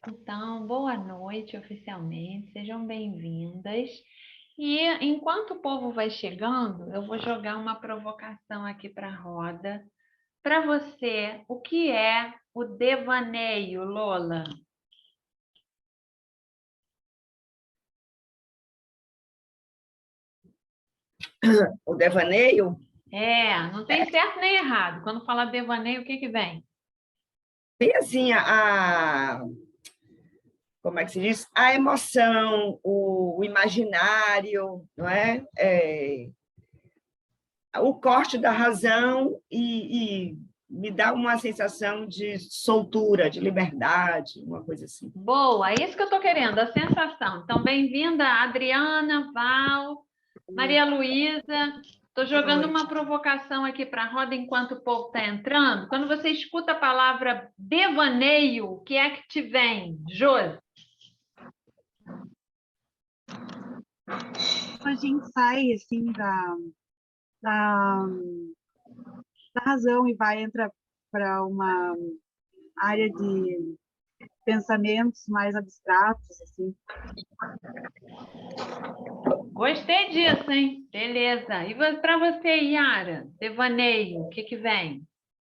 Então, boa noite oficialmente, sejam bem-vindas. E enquanto o povo vai chegando, eu vou jogar uma provocação aqui para a roda. Para você, o que é o devaneio, Lola? O devaneio Não tem certo nem errado. Quando fala devaneio, o que que vem? tem assim como é que se diz? A emoção, o imaginário, não é? O corte da razão e me dá uma sensação de soltura, de liberdade, uma coisa assim. Boa, é isso que eu estou querendo, a sensação. Então, bem-vinda, Adriana, Val, Maria Luísa. Estou jogando uma provocação aqui para a roda enquanto o povo está entrando. Quando você escuta a palavra devaneio, o que é que te vem, Josi? A gente sai assim da, da razão e entra para uma área de pensamentos mais abstratos, assim. Gostei disso, hein? Beleza. E para você, Yara, devaneio, o que que vem?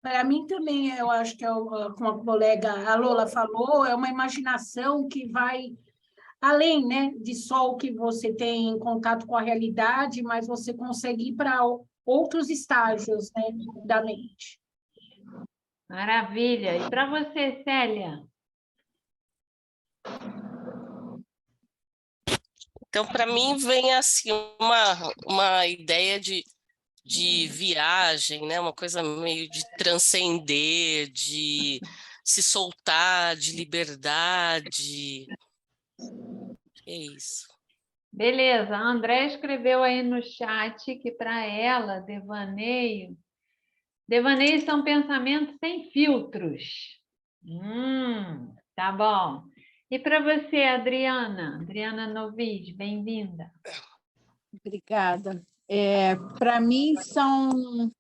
Para mim também, eu acho que, como a colega a Lola falou, é uma imaginação que vai além, né, de só o que você tem em contato com a realidade, mas você consegue ir para outros estágios, né, da mente. Maravilha. E para você, Célia? Então, para mim, vem assim uma ideia de viagem, né? Uma coisa meio de transcender, de se soltar, de liberdade. É isso. Beleza, a André escreveu aí no chat que para ela, devaneios são pensamentos sem filtros. Tá bom. E para você, Adriana Novid, bem-vinda. Obrigada. Para mim, são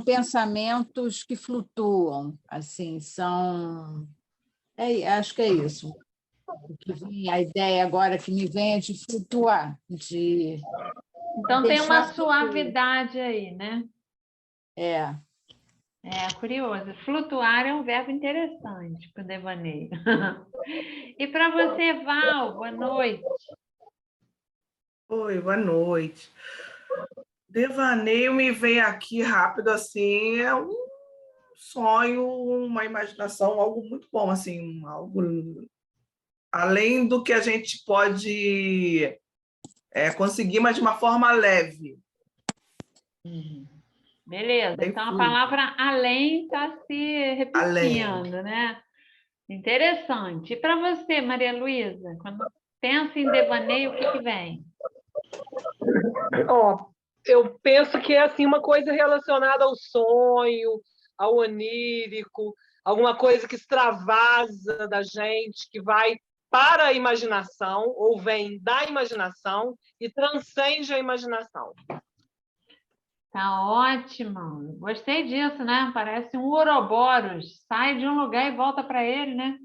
pensamentos que flutuam, assim, acho que é isso. A ideia agora que me vem é de flutuar, de Então tem deixar uma suavidade aí, né? É. É curioso. Flutuar é um verbo interessante para o devaneio. E para você, Val, boa noite. Oi, boa noite. Devaneio me vem aqui rápido, assim, é um sonho, uma imaginação, algo muito bom, assim, algo além do que a gente pode conseguir, mas de uma forma leve. Beleza, Bem então a fluido. palavra além está se repetindo, Além. né? Interessante. E para você, Maria Luísa, quando pensa em devaneio, o que que vem? Eu penso que é assim, uma coisa relacionada ao sonho, ao onírico, alguma coisa que extravasa da gente, que vai para a imaginação, ou vem da imaginação e transcende a imaginação. Tá ótimo. Gostei disso, né? Parece um Ouroboros. Sai de um lugar e volta para ele, né?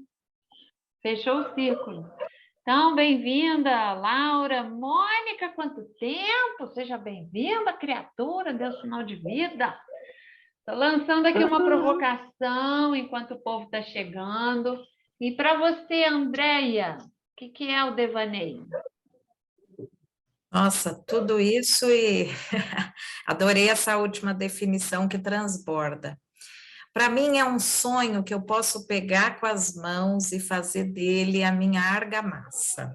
Fechou o círculo. Então, bem-vinda, Laura. Mônica, quanto tempo? Seja bem-vinda, criatura, deu sinal de vida. Estou lançando aqui uma provocação enquanto o povo está chegando. E para você, Andréia, o que é o devaneio? Nossa, tudo isso e adorei essa última definição que transborda. Para mim é um sonho que eu posso pegar com as mãos e fazer dele a minha argamassa.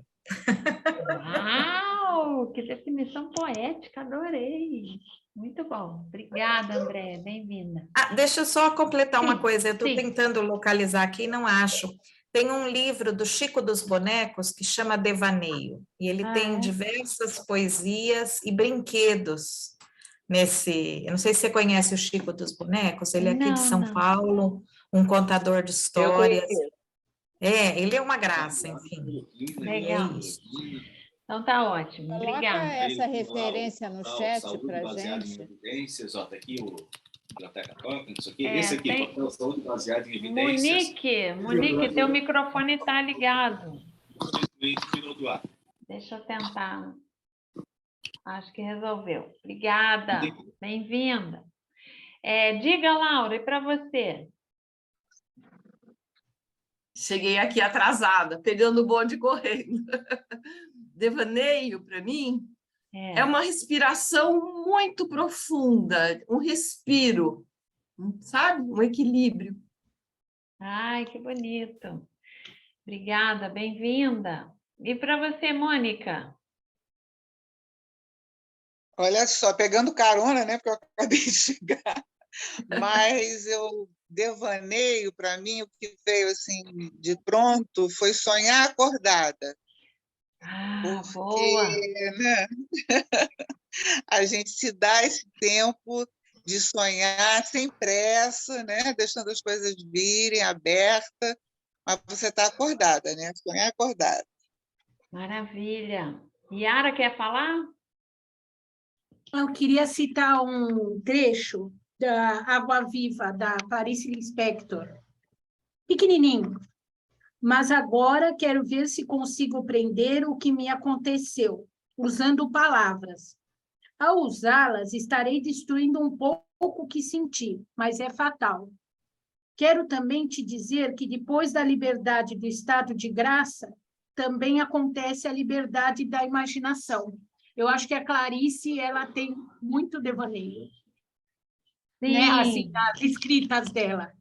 Uau, que definição poética, adorei. Muito bom. Obrigada, Andréia, bem-vinda. Deixa eu só completar uma Sim, coisa, eu estou sim. tentando localizar aqui e não acho. Tem um livro do Chico dos Bonecos que chama Devaneio, e ele tem diversas poesias e brinquedos nesse... Eu não sei se você conhece o Chico dos Bonecos, ele é aqui de São Paulo, um contador de histórias. Ele é uma graça, enfim. Legal. É isso. Então tá ótimo, Coloca obrigada. essa referência no chat para a gente. biblioteca toca, isso aqui. Esse aqui, tem... papel saúde baseado em evidências. Monique, teu microfone está ligado. Tirou do ar. Deixa eu tentar. Acho que resolveu. Obrigada. Bem-vinda. Diga, Laura, e para você? Cheguei aqui atrasada, pegando o bonde correndo. Devaneio, para mim, é uma respiração muito profunda, um respiro, sabe? Um equilíbrio. Ai, que bonito. Obrigada, bem-vinda. E para você, Mônica? Olha só, pegando carona, né? Porque eu acabei de chegar. Mas eu devaneio, para mim, o que veio assim de pronto foi sonhar acordada. Porque, boa. Né? A gente se dá esse tempo de sonhar sem pressa, né? Deixando as coisas virem aberta, mas você está acordada, né? Sonhar acordada. Maravilha. Yara, quer falar? Eu queria citar um trecho da Água Viva, da Clarice Lispector. Pequenininho. Mas agora quero ver se consigo prender o que me aconteceu, usando palavras. Ao usá-las, estarei destruindo um pouco o que senti, mas é fatal. Quero também te dizer que depois da liberdade do estado de graça, também acontece a liberdade da imaginação. Eu acho que a Clarice, ela tem muito devaneio, né? Assim, as escritas dela.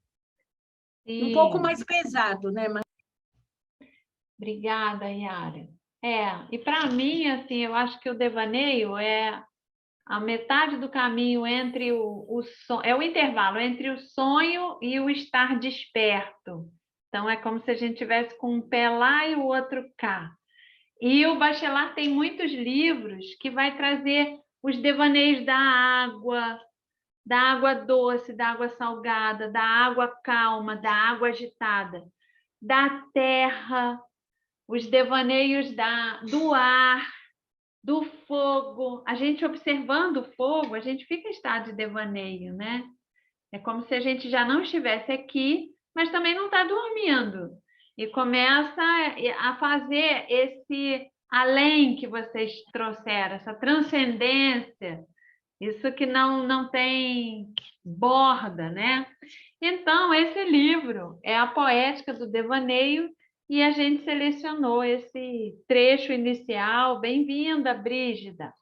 Sim. Um pouco mais pesado, né? Mas... Obrigada, Yara. E para mim, assim, eu acho que o devaneio é a metade do caminho entre o sonho, é o intervalo entre o sonho e o estar desperto. Então, é como se a gente tivesse com um pé lá e o outro cá. E o Bachelard tem muitos livros que vai trazer os devaneios da água doce, da água salgada, da água calma, da água agitada, da terra, os devaneios do ar, do fogo. A gente observando o fogo, a gente fica em estado de devaneio, né? É como se a gente já não estivesse aqui, mas também não está dormindo. E começa a fazer esse além que vocês trouxeram, essa transcendência, isso que não tem borda, né? Então, esse livro é a Poética do Devaneio e a gente selecionou esse trecho inicial. Bem-vinda, Brígida.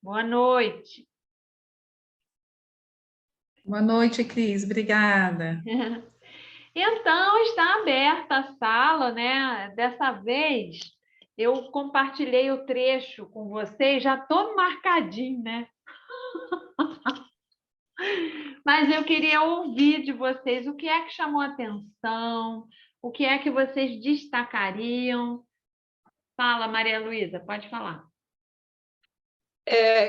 Boa noite. Boa noite, Cris. Obrigada. Então, está aberta a sala, né? Dessa vez, eu compartilhei o trecho com vocês, já todo marcadinho, né? Mas eu queria ouvir de vocês o que é que chamou a atenção, o que é que vocês destacariam. Fala, Maria Luísa, pode falar.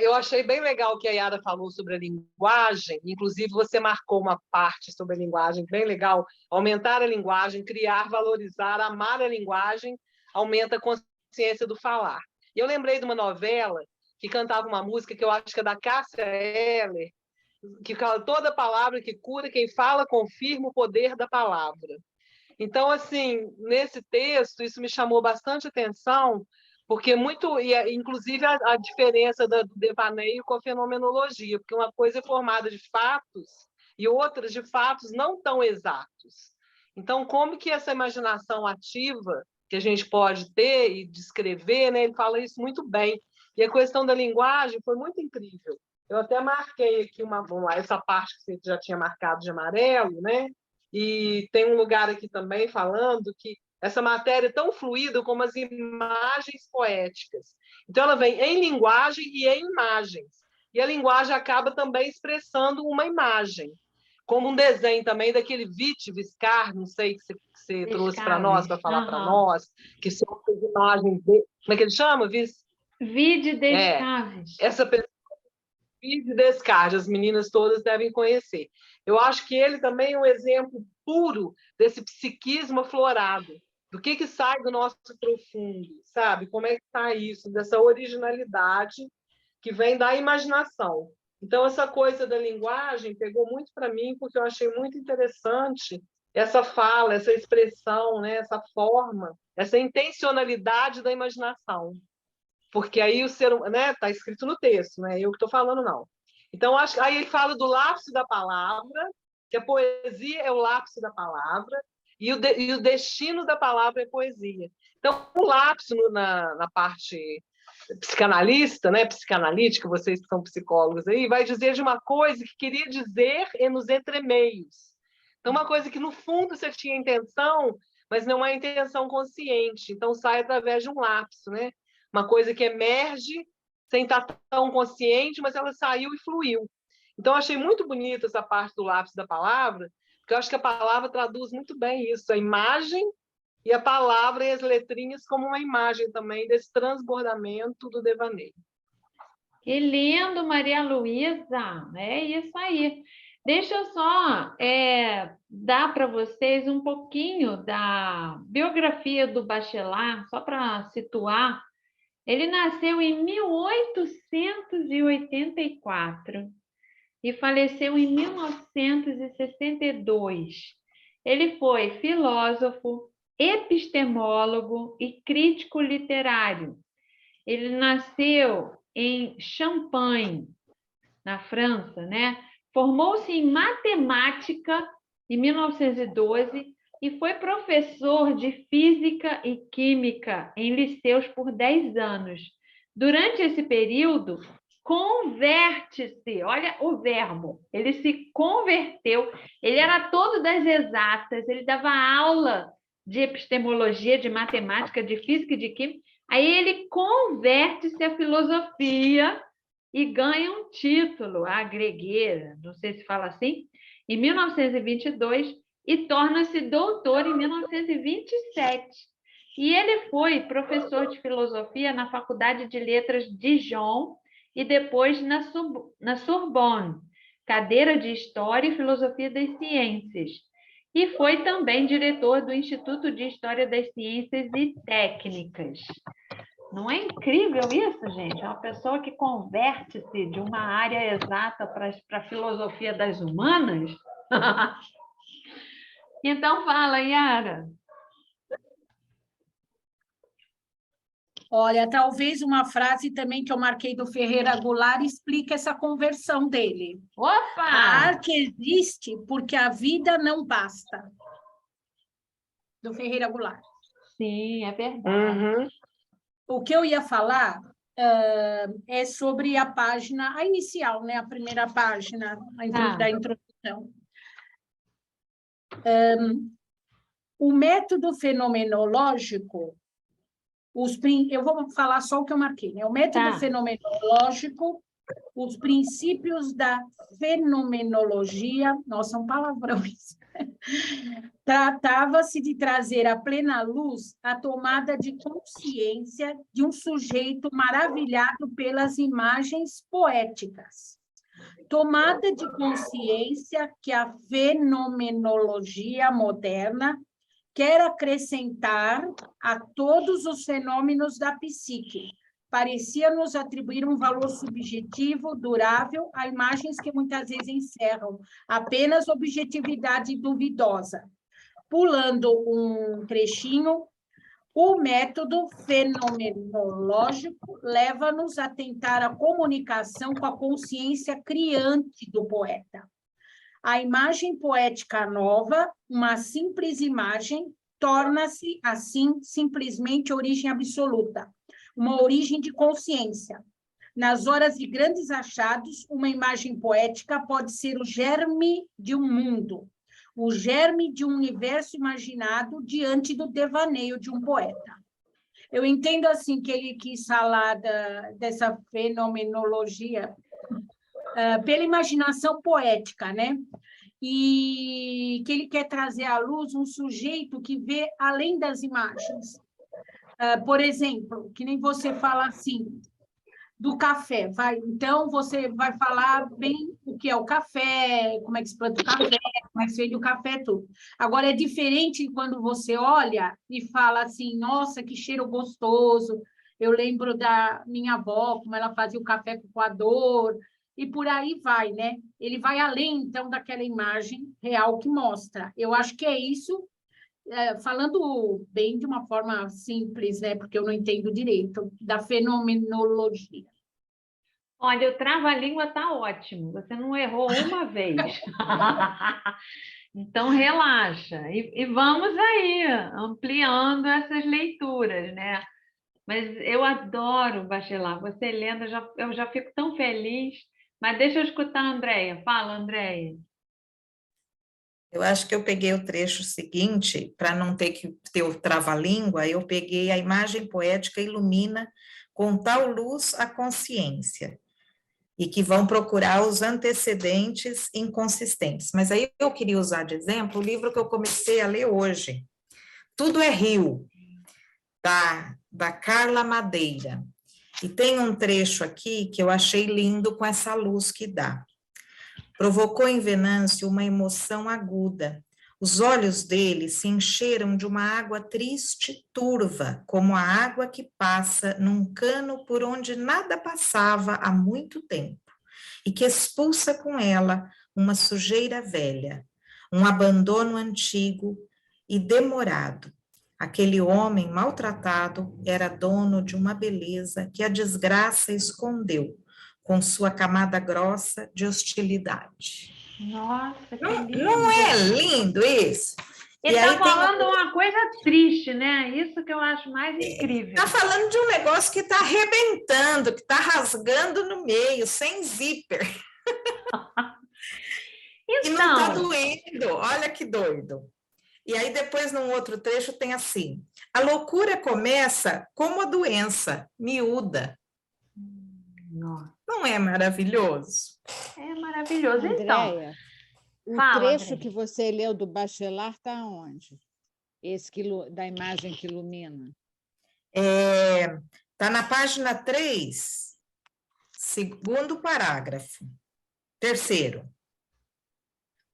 Eu achei bem legal o que a Yara falou sobre a linguagem, inclusive você marcou uma parte sobre a linguagem, bem legal, aumentar a linguagem, criar, valorizar, amar a linguagem, aumenta a consciência do falar. E eu lembrei de uma novela que cantava uma música que eu acho que é da Cássia Eller, que fala toda palavra que cura, quem fala confirma o poder da palavra. Então, assim, nesse texto, isso me chamou bastante atenção, porque muito, inclusive a diferença do devaneio com a fenomenologia, porque uma coisa é formada de fatos e outras de fatos não tão exatos. Então, como que essa imaginação ativa que a gente pode ter e descrever, né, ele fala isso muito bem. E a questão da linguagem foi muito incrível. Eu até marquei aqui essa parte que você já tinha marcado de amarelo, né? E tem um lugar aqui também falando que essa matéria é tão fluida como as imagens poéticas. Então, ela vem em linguagem e em imagens. E a linguagem acaba também expressando uma imagem, como um desenho também daquele Vite Viscar, não sei, que você trouxe para nós, para falar para nós, que são as imagens... Como é que ele chama? Vide Descartes. Essa pessoa, Vide Descartes, as meninas todas devem conhecer. Eu acho que ele também é um exemplo puro desse psiquismo aflorado, do que sai do nosso profundo, sabe? Como é que está isso, dessa originalidade que vem da imaginação. Então, essa coisa da linguagem pegou muito para mim, porque eu achei muito interessante essa fala, essa expressão, né? Essa forma, essa intencionalidade da imaginação. Porque aí o ser humano, né? Está escrito no texto, não é eu que estou falando, não. Então, aí ele fala do lapso da palavra, que a poesia é o lapso da palavra, e o destino da palavra é poesia. Então, o lapso na parte psicanalista, né, psicanalítica, vocês que são psicólogos aí, vai dizer de uma coisa que queria dizer nos entremeios. Então, uma coisa que, no fundo, você tinha intenção, mas não é intenção consciente. Então, sai através de um lapso, né? Uma coisa que emerge sem estar tão consciente, mas ela saiu e fluiu. Então, eu achei muito bonita essa parte do lapso da palavra, porque eu acho que a palavra traduz muito bem isso, a imagem e a palavra e as letrinhas como uma imagem também desse transbordamento do devaneio. Que lindo, Maria Luísa! É isso aí. Deixa eu só dar para vocês um pouquinho da biografia do Bachelard, só para situar. Ele nasceu em 1884 e faleceu em 1962. Ele foi filósofo, epistemólogo e crítico literário. Ele nasceu em Champagne, na França, né? Formou-se em matemática em 1912 e foi professor de física e química em liceus por 10 anos. Durante esse período, converte-se, olha o verbo, ele se converteu, ele era todo das exatas, ele dava aula de epistemologia, de matemática, de física e de química, aí ele converte-se à filosofia e ganha um título, a gregueira, não sei se fala assim, em 1922, e torna-se doutor em 1927. E ele foi professor de filosofia na Faculdade de Letras de Dijon e depois na Sorbonne, cadeira de História e Filosofia das Ciências. E foi também diretor do Instituto de História das Ciências e Técnicas. Não é incrível isso, gente? É uma pessoa que converte-se de uma área exata para a filosofia das humanas? Então, fala, Yara. Olha, talvez uma frase também que eu marquei do Ferreira Goulart explica essa conversão dele. Opa! A arte existe porque a vida não basta. Do Ferreira Goulart. Sim, é verdade. Uhum. O que eu ia falar é sobre a página, a inicial, né? A primeira página da introdução. O método fenomenológico, eu vou falar só o que eu marquei, né? O método fenomenológico, os princípios da fenomenologia, nossa, um palavrão isso. Tratava-se de trazer à plena luz a tomada de consciência de um sujeito maravilhado pelas imagens poéticas. Tomada de consciência que a fenomenologia moderna quer acrescentar a todos os fenômenos da psique. Parecia-nos atribuir um valor subjetivo, durável, a imagens que muitas vezes encerram apenas objetividade duvidosa. Pulando um trechinho, o método fenomenológico leva-nos a tentar a comunicação com a consciência criante do poeta. A imagem poética nova, uma simples imagem, torna-se, assim, simplesmente origem absoluta, uma origem de consciência. Nas horas de grandes achados, uma imagem poética pode ser o germe de um mundo, o germe de um universo imaginado diante do devaneio de um poeta. Eu entendo assim que ele quis falar dessa fenomenologia pela imaginação poética, né? E que ele quer trazer à luz um sujeito que vê além das imagens. Por exemplo, que nem você fala assim, do café. Então, você vai falar bem o que é o café, como é que se planta o café, como é que se vende o café, tudo. Agora, é diferente quando você olha e fala assim, nossa, que cheiro gostoso. Eu lembro da minha avó, como ela fazia o café com coador. e por aí vai, né? Ele vai além, então, daquela imagem real que mostra. Eu acho que é isso, falando bem de uma forma simples, né? Porque eu não entendo direito, da fenomenologia. Olha, o trava-língua está ótimo, você não errou uma vez. Então, relaxa. E vamos aí, ampliando essas leituras, né? Mas eu adoro, Bachelard, você lendo, eu já fico tão feliz. Mas deixa eu escutar a Andréia. Fala, Andréia. Eu acho que eu peguei o trecho seguinte, para não ter que ter o trava-língua, eu peguei a imagem poética ilumina com tal luz a consciência, e que vão procurar os antecedentes inconsistentes. Mas aí eu queria usar de exemplo o livro que eu comecei a ler hoje, Tudo é Rio, da Carla Madeira. E tem um trecho aqui que eu achei lindo com essa luz que dá. Provocou em Venâncio uma emoção aguda. Os olhos dele se encheram de uma água triste, turva, como a água que passa num cano por onde nada passava há muito tempo, e que expulsa com ela uma sujeira velha, um abandono antigo e demorado. Aquele homem maltratado era dono de uma beleza que a desgraça escondeu, com sua camada grossa de hostilidade. Nossa, que lindo! Não é lindo isso? Ele está falando uma coisa triste, né? Isso que eu acho mais incrível. Está falando de um negócio que está arrebentando, que está rasgando no meio, sem zíper. Então... E não está doendo, olha que doido. E aí depois, num outro trecho, tem assim, a loucura começa como a doença, miúda. Não é maravilhoso? É maravilhoso. Andréia, então, o trecho que você leu do Bachelard está onde? Esse da imagem que ilumina? Está na página 3, segundo parágrafo, terceiro.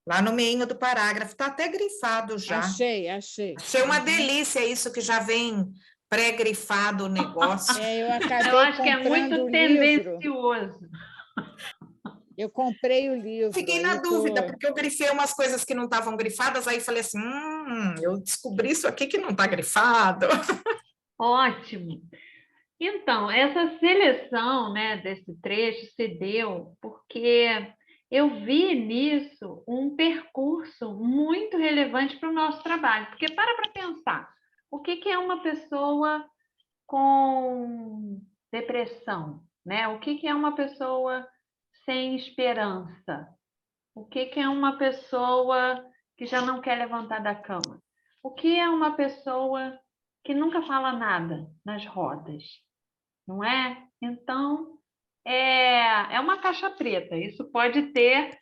Lá no meio do parágrafo, está até grifado já. Achei. Achei uma delícia isso, que já vem pré-grifado o negócio. Eu acabei eu acho que é muito tendencioso. Eu comprei o livro. Fiquei na dúvida, porque eu grifei umas coisas que não estavam grifadas, aí falei assim, eu descobri isso aqui que não está grifado. Ótimo. Então, essa seleção, né, desse trecho se deu porque eu vi nisso um percurso muito relevante para o nosso trabalho. Porque para pensar, o que é uma pessoa com depressão, né? O que é uma pessoa sem esperança? O que é uma pessoa que já não quer levantar da cama? O que é uma pessoa que nunca fala nada nas rodas? Não é? Então, é uma caixa preta. Isso pode ter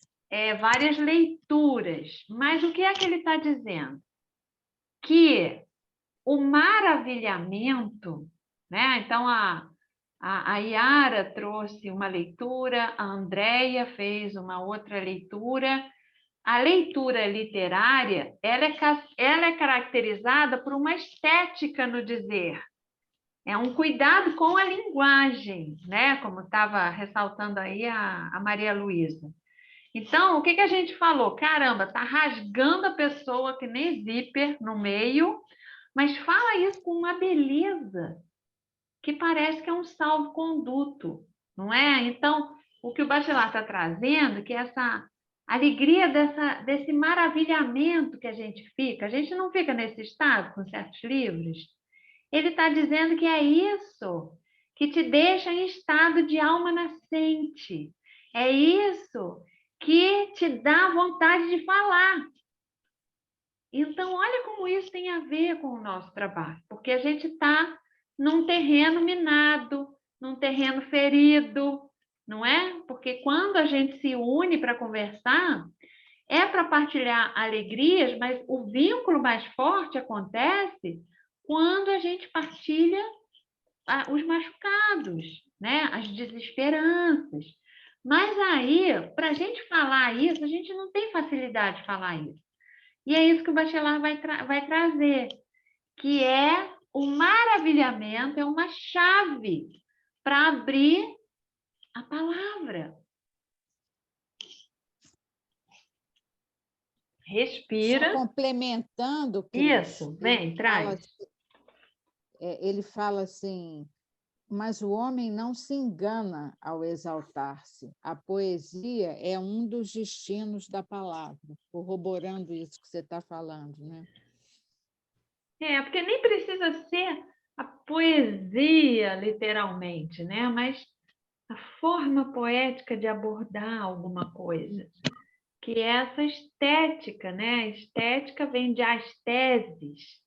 várias leituras. Mas o que é que ele está dizendo? Que o maravilhamento, né? Então, a Yara trouxe uma leitura, a Andréia fez uma outra leitura. A leitura literária, ela é caracterizada por uma estética no dizer. É um cuidado com a linguagem, né? Como estava ressaltando aí a Maria Luísa. Então, o que a gente falou? Caramba, está rasgando a pessoa que nem zíper no meio, mas fala isso com uma beleza que parece que é um salvo-conduto, não é? Então, o que o Bachelard está trazendo, que é essa alegria desse maravilhamento que a gente não fica nesse estado com certos livros. Ele está dizendo que é isso que te deixa em estado de alma nascente. É isso que te dá vontade de falar. Então, olha como isso tem a ver com o nosso trabalho, porque a gente está num terreno minado, num terreno ferido, não é? Porque quando a gente se une para conversar, é para partilhar alegrias, mas o vínculo mais forte acontece quando a gente partilha os machucados, né? As desesperanças. Mas aí, para a gente falar isso, a gente não tem facilidade de falar isso. E é isso que o Bachelard vai trazer, que é o maravilhamento, é uma chave para abrir a palavra. Respira. Só complementando, Cris, Isso, vem, traz. Ele fala assim, mas o homem não se engana ao exaltar-se. A poesia é um dos destinos da palavra, corroborando isso que você está falando, né? Porque nem precisa ser a poesia, literalmente, né? Mas a forma poética de abordar alguma coisa, que é essa estética, né? Estética vem de asteses,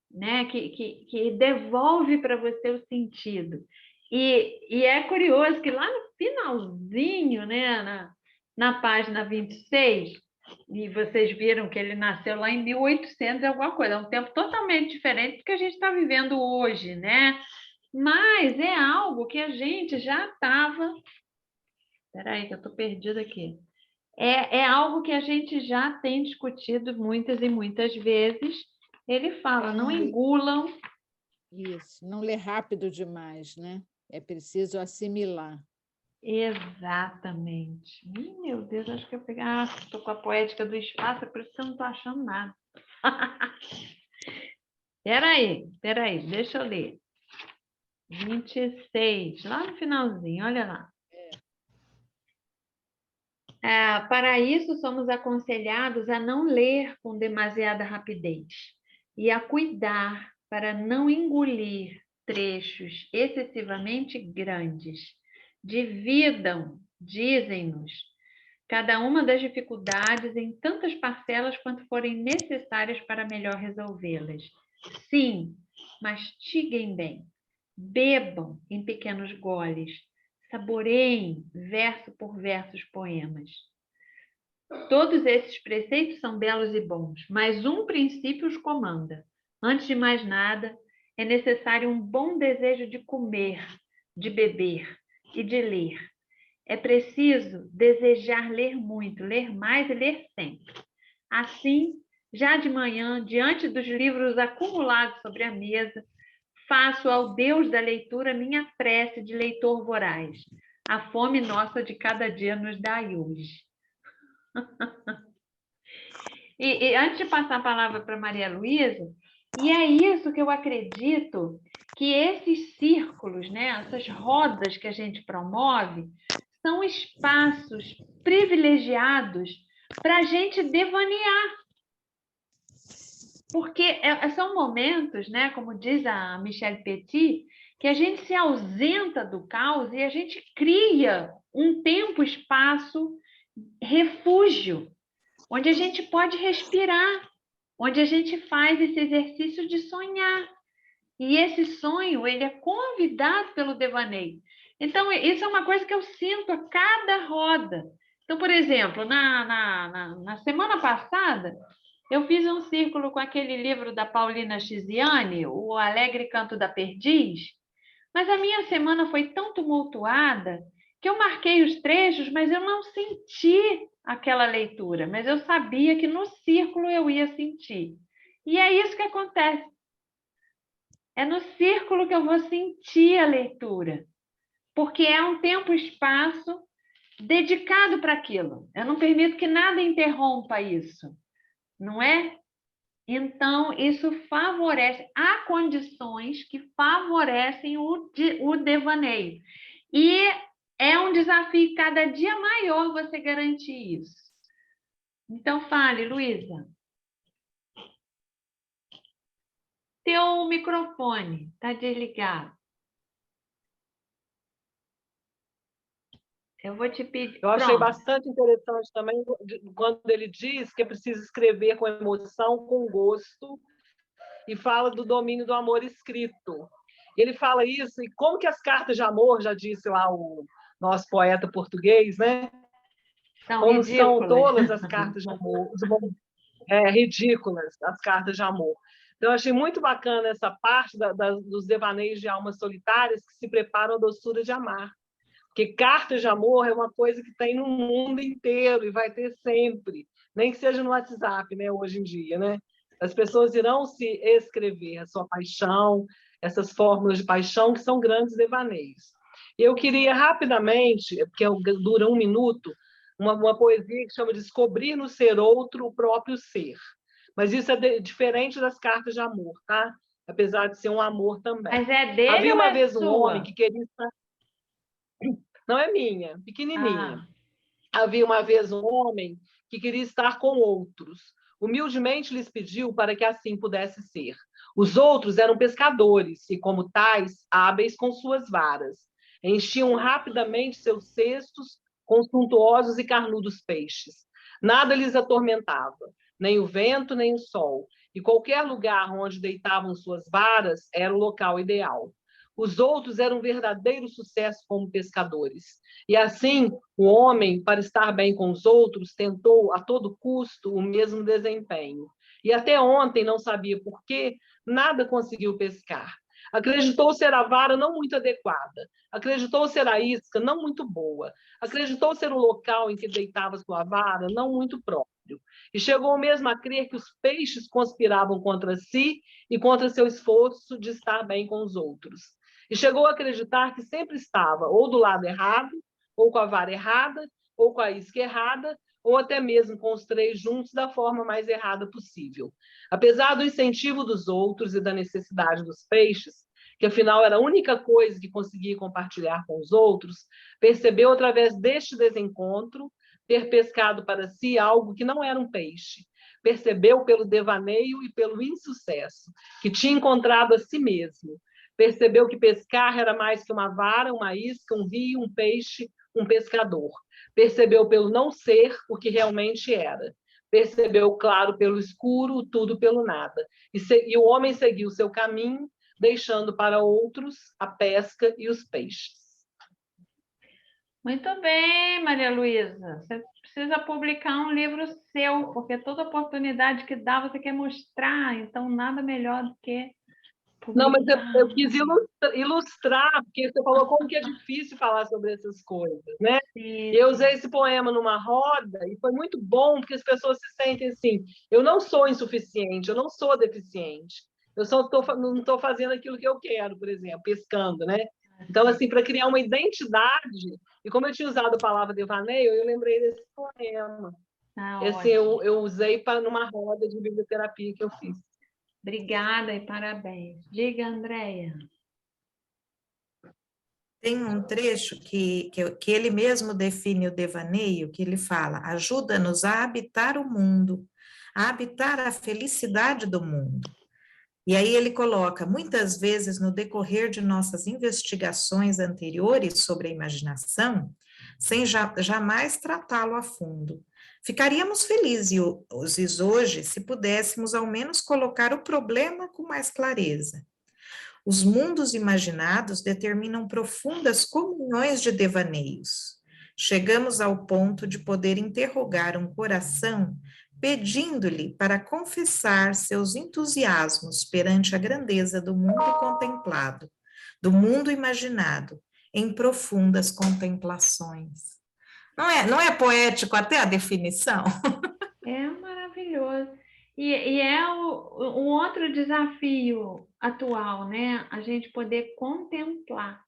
né? Que devolve para você o sentido. E é curioso que lá no finalzinho, né? Na página 26, e vocês viram que ele nasceu lá em 1800 e alguma coisa, é um tempo totalmente diferente do que a gente está vivendo hoje, né? Mas é algo que a gente já estava... Espera aí, que eu estou perdida aqui. É algo que a gente já tem discutido muitas e muitas vezes. Ele fala, não engulam. Isso, não ler rápido demais, né? É preciso assimilar. Exatamente. Meu Deus, acho que eu peguei... estou com a poética do espaço, é por isso que eu não estou achando nada. Espera aí, deixa eu ler. 26, lá no finalzinho, olha lá. Para isso, somos aconselhados a não ler com demasiada rapidez e a cuidar para não engolir trechos excessivamente grandes. Dividam, dizem-nos, cada uma das dificuldades em tantas parcelas quanto forem necessárias para melhor resolvê-las. Sim, mastiguem bem, bebam em pequenos goles, saboreiem verso por verso os poemas. Todos esses preceitos são belos e bons, mas um princípio os comanda. Antes de mais nada, é necessário um bom desejo de comer, de beber e de ler. É preciso desejar ler muito, ler mais e ler sempre. Assim, já de manhã, diante dos livros acumulados sobre a mesa, faço ao Deus da leitura minha prece de leitor voraz. A fome nossa de cada dia nos dai hoje. E antes de passar a palavra para Maria Luísa, e é isso que eu acredito, que esses círculos, né, essas rodas que a gente promove, são espaços privilegiados para a gente devanear. Porque são momentos, né, como diz a Michelle Petit, que a gente se ausenta do caos e a gente cria um tempo, espaço, refúgio, onde a gente pode respirar, onde a gente faz esse exercício de sonhar. E esse sonho, ele é convidado pelo devaneio. Então, isso é uma coisa que eu sinto a cada roda. Então, por exemplo, na semana passada, eu fiz um círculo com aquele livro da Paulina Chiziane, O Alegre Canto da Perdiz, mas a minha semana foi tão tumultuada que eu marquei os trechos, mas eu não senti aquela leitura, mas eu sabia que no círculo eu ia sentir. E é isso que acontece. É no círculo que eu vou sentir a leitura, porque é um tempo e espaço dedicado para aquilo. Eu não permito que nada interrompa isso, não é? Então, isso favorece, há condições que favorecem o devaneio. E é um desafio cada dia maior você garantir isso. Então, fale, Luísa. Teu microfone está desligado. Eu vou te pedir. Eu achei bastante interessante também quando ele diz que é preciso escrever com emoção, com gosto, e fala do domínio do amor escrito. Ele fala isso, e como que as cartas de amor, já disse lá o nosso poeta português, né? Como são todas as cartas de amor, ridículas, as cartas de amor. Então, eu achei muito bacana essa parte dos devaneios de almas solitárias que se preparam à doçura de amar. Porque cartas de amor é uma coisa que tem no mundo inteiro e vai ter sempre, nem que seja no WhatsApp, né, hoje em dia, né? As pessoas irão se escrever a sua paixão, essas fórmulas de paixão que são grandes devaneios. Eu queria rapidamente, porque dura 1 minuto, uma poesia que chama Descobrir no Ser Outro o Próprio Ser. Mas isso é diferente das cartas de amor, tá? Apesar de ser um amor também. Mas é dele Havia ou uma é vez um sua? homem que queria estar... Não é minha, pequenininha. Havia uma vez um homem que queria estar com outros. Humildemente lhes pediu para que assim pudesse ser. Os outros eram pescadores e, como tais, hábeis com suas varas. Enchiam rapidamente seus cestos com suntuosos e carnudos peixes. Nada lhes atormentava, nem o vento, nem o sol. E qualquer lugar onde deitavam suas varas era o local ideal. Os outros eram um verdadeiro sucesso como pescadores. E assim, o homem, para estar bem com os outros, tentou a todo custo o mesmo desempenho. E até ontem não sabia por quê, nada conseguiu pescar. Acreditou ser a vara não muito adequada. Acreditou ser a isca não muito boa. Acreditou ser o local em que deitava sua vara não muito próprio. E chegou mesmo a crer que os peixes conspiravam contra si e contra seu esforço de estar bem com os outros. E chegou a acreditar que sempre estava ou do lado errado, ou com a vara errada, ou com a isca errada, ou até mesmo com os três juntos da forma mais errada possível. Apesar do incentivo dos outros e da necessidade dos peixes, que afinal era a única coisa que conseguia compartilhar com os outros, percebeu através deste desencontro ter pescado para si algo que não era um peixe. Percebeu pelo devaneio e pelo insucesso que tinha encontrado a si mesmo. Percebeu que pescar era mais que uma vara, uma isca, um rio, um peixe, um pescador. Percebeu pelo não ser o que realmente era. Percebeu, claro, pelo escuro, tudo pelo nada. E o homem seguiu seu caminho, deixando para outros a pesca e os peixes. Muito bem, Maria Luísa. Você precisa publicar um livro seu, porque toda oportunidade que dá, você quer mostrar. Então, nada melhor do que Não, mas eu quis ilustrar, porque você falou como que é difícil falar sobre essas coisas, né? Sim. Eu usei esse poema numa roda e foi muito bom, porque as pessoas se sentem assim, eu não sou insuficiente, eu não sou deficiente, eu só não estou fazendo aquilo que eu quero, por exemplo, pescando, né? Então, assim, para criar uma identidade, e como eu tinha usado a palavra devaneio, eu lembrei desse poema. Esse eu usei numa roda de biblioterapia que eu fiz. Obrigada e parabéns. Diga, Andréia. Tem um trecho que ele mesmo define o devaneio, que ele fala: ajuda-nos a habitar o mundo, a habitar a felicidade do mundo. E aí ele coloca: muitas vezes no decorrer de nossas investigações anteriores sobre a imaginação, sem jamais tratá-lo a fundo, ficaríamos felizes hoje se pudéssemos ao menos colocar o problema com mais clareza. Os mundos imaginados determinam profundas comunhões de devaneios. Chegamos ao ponto de poder interrogar um coração pedindo-lhe para confessar seus entusiasmos perante a grandeza do mundo contemplado, do mundo imaginado, em profundas contemplações. Não é poético até a definição? É maravilhoso. E é um outro desafio atual, né? A gente poder contemplar.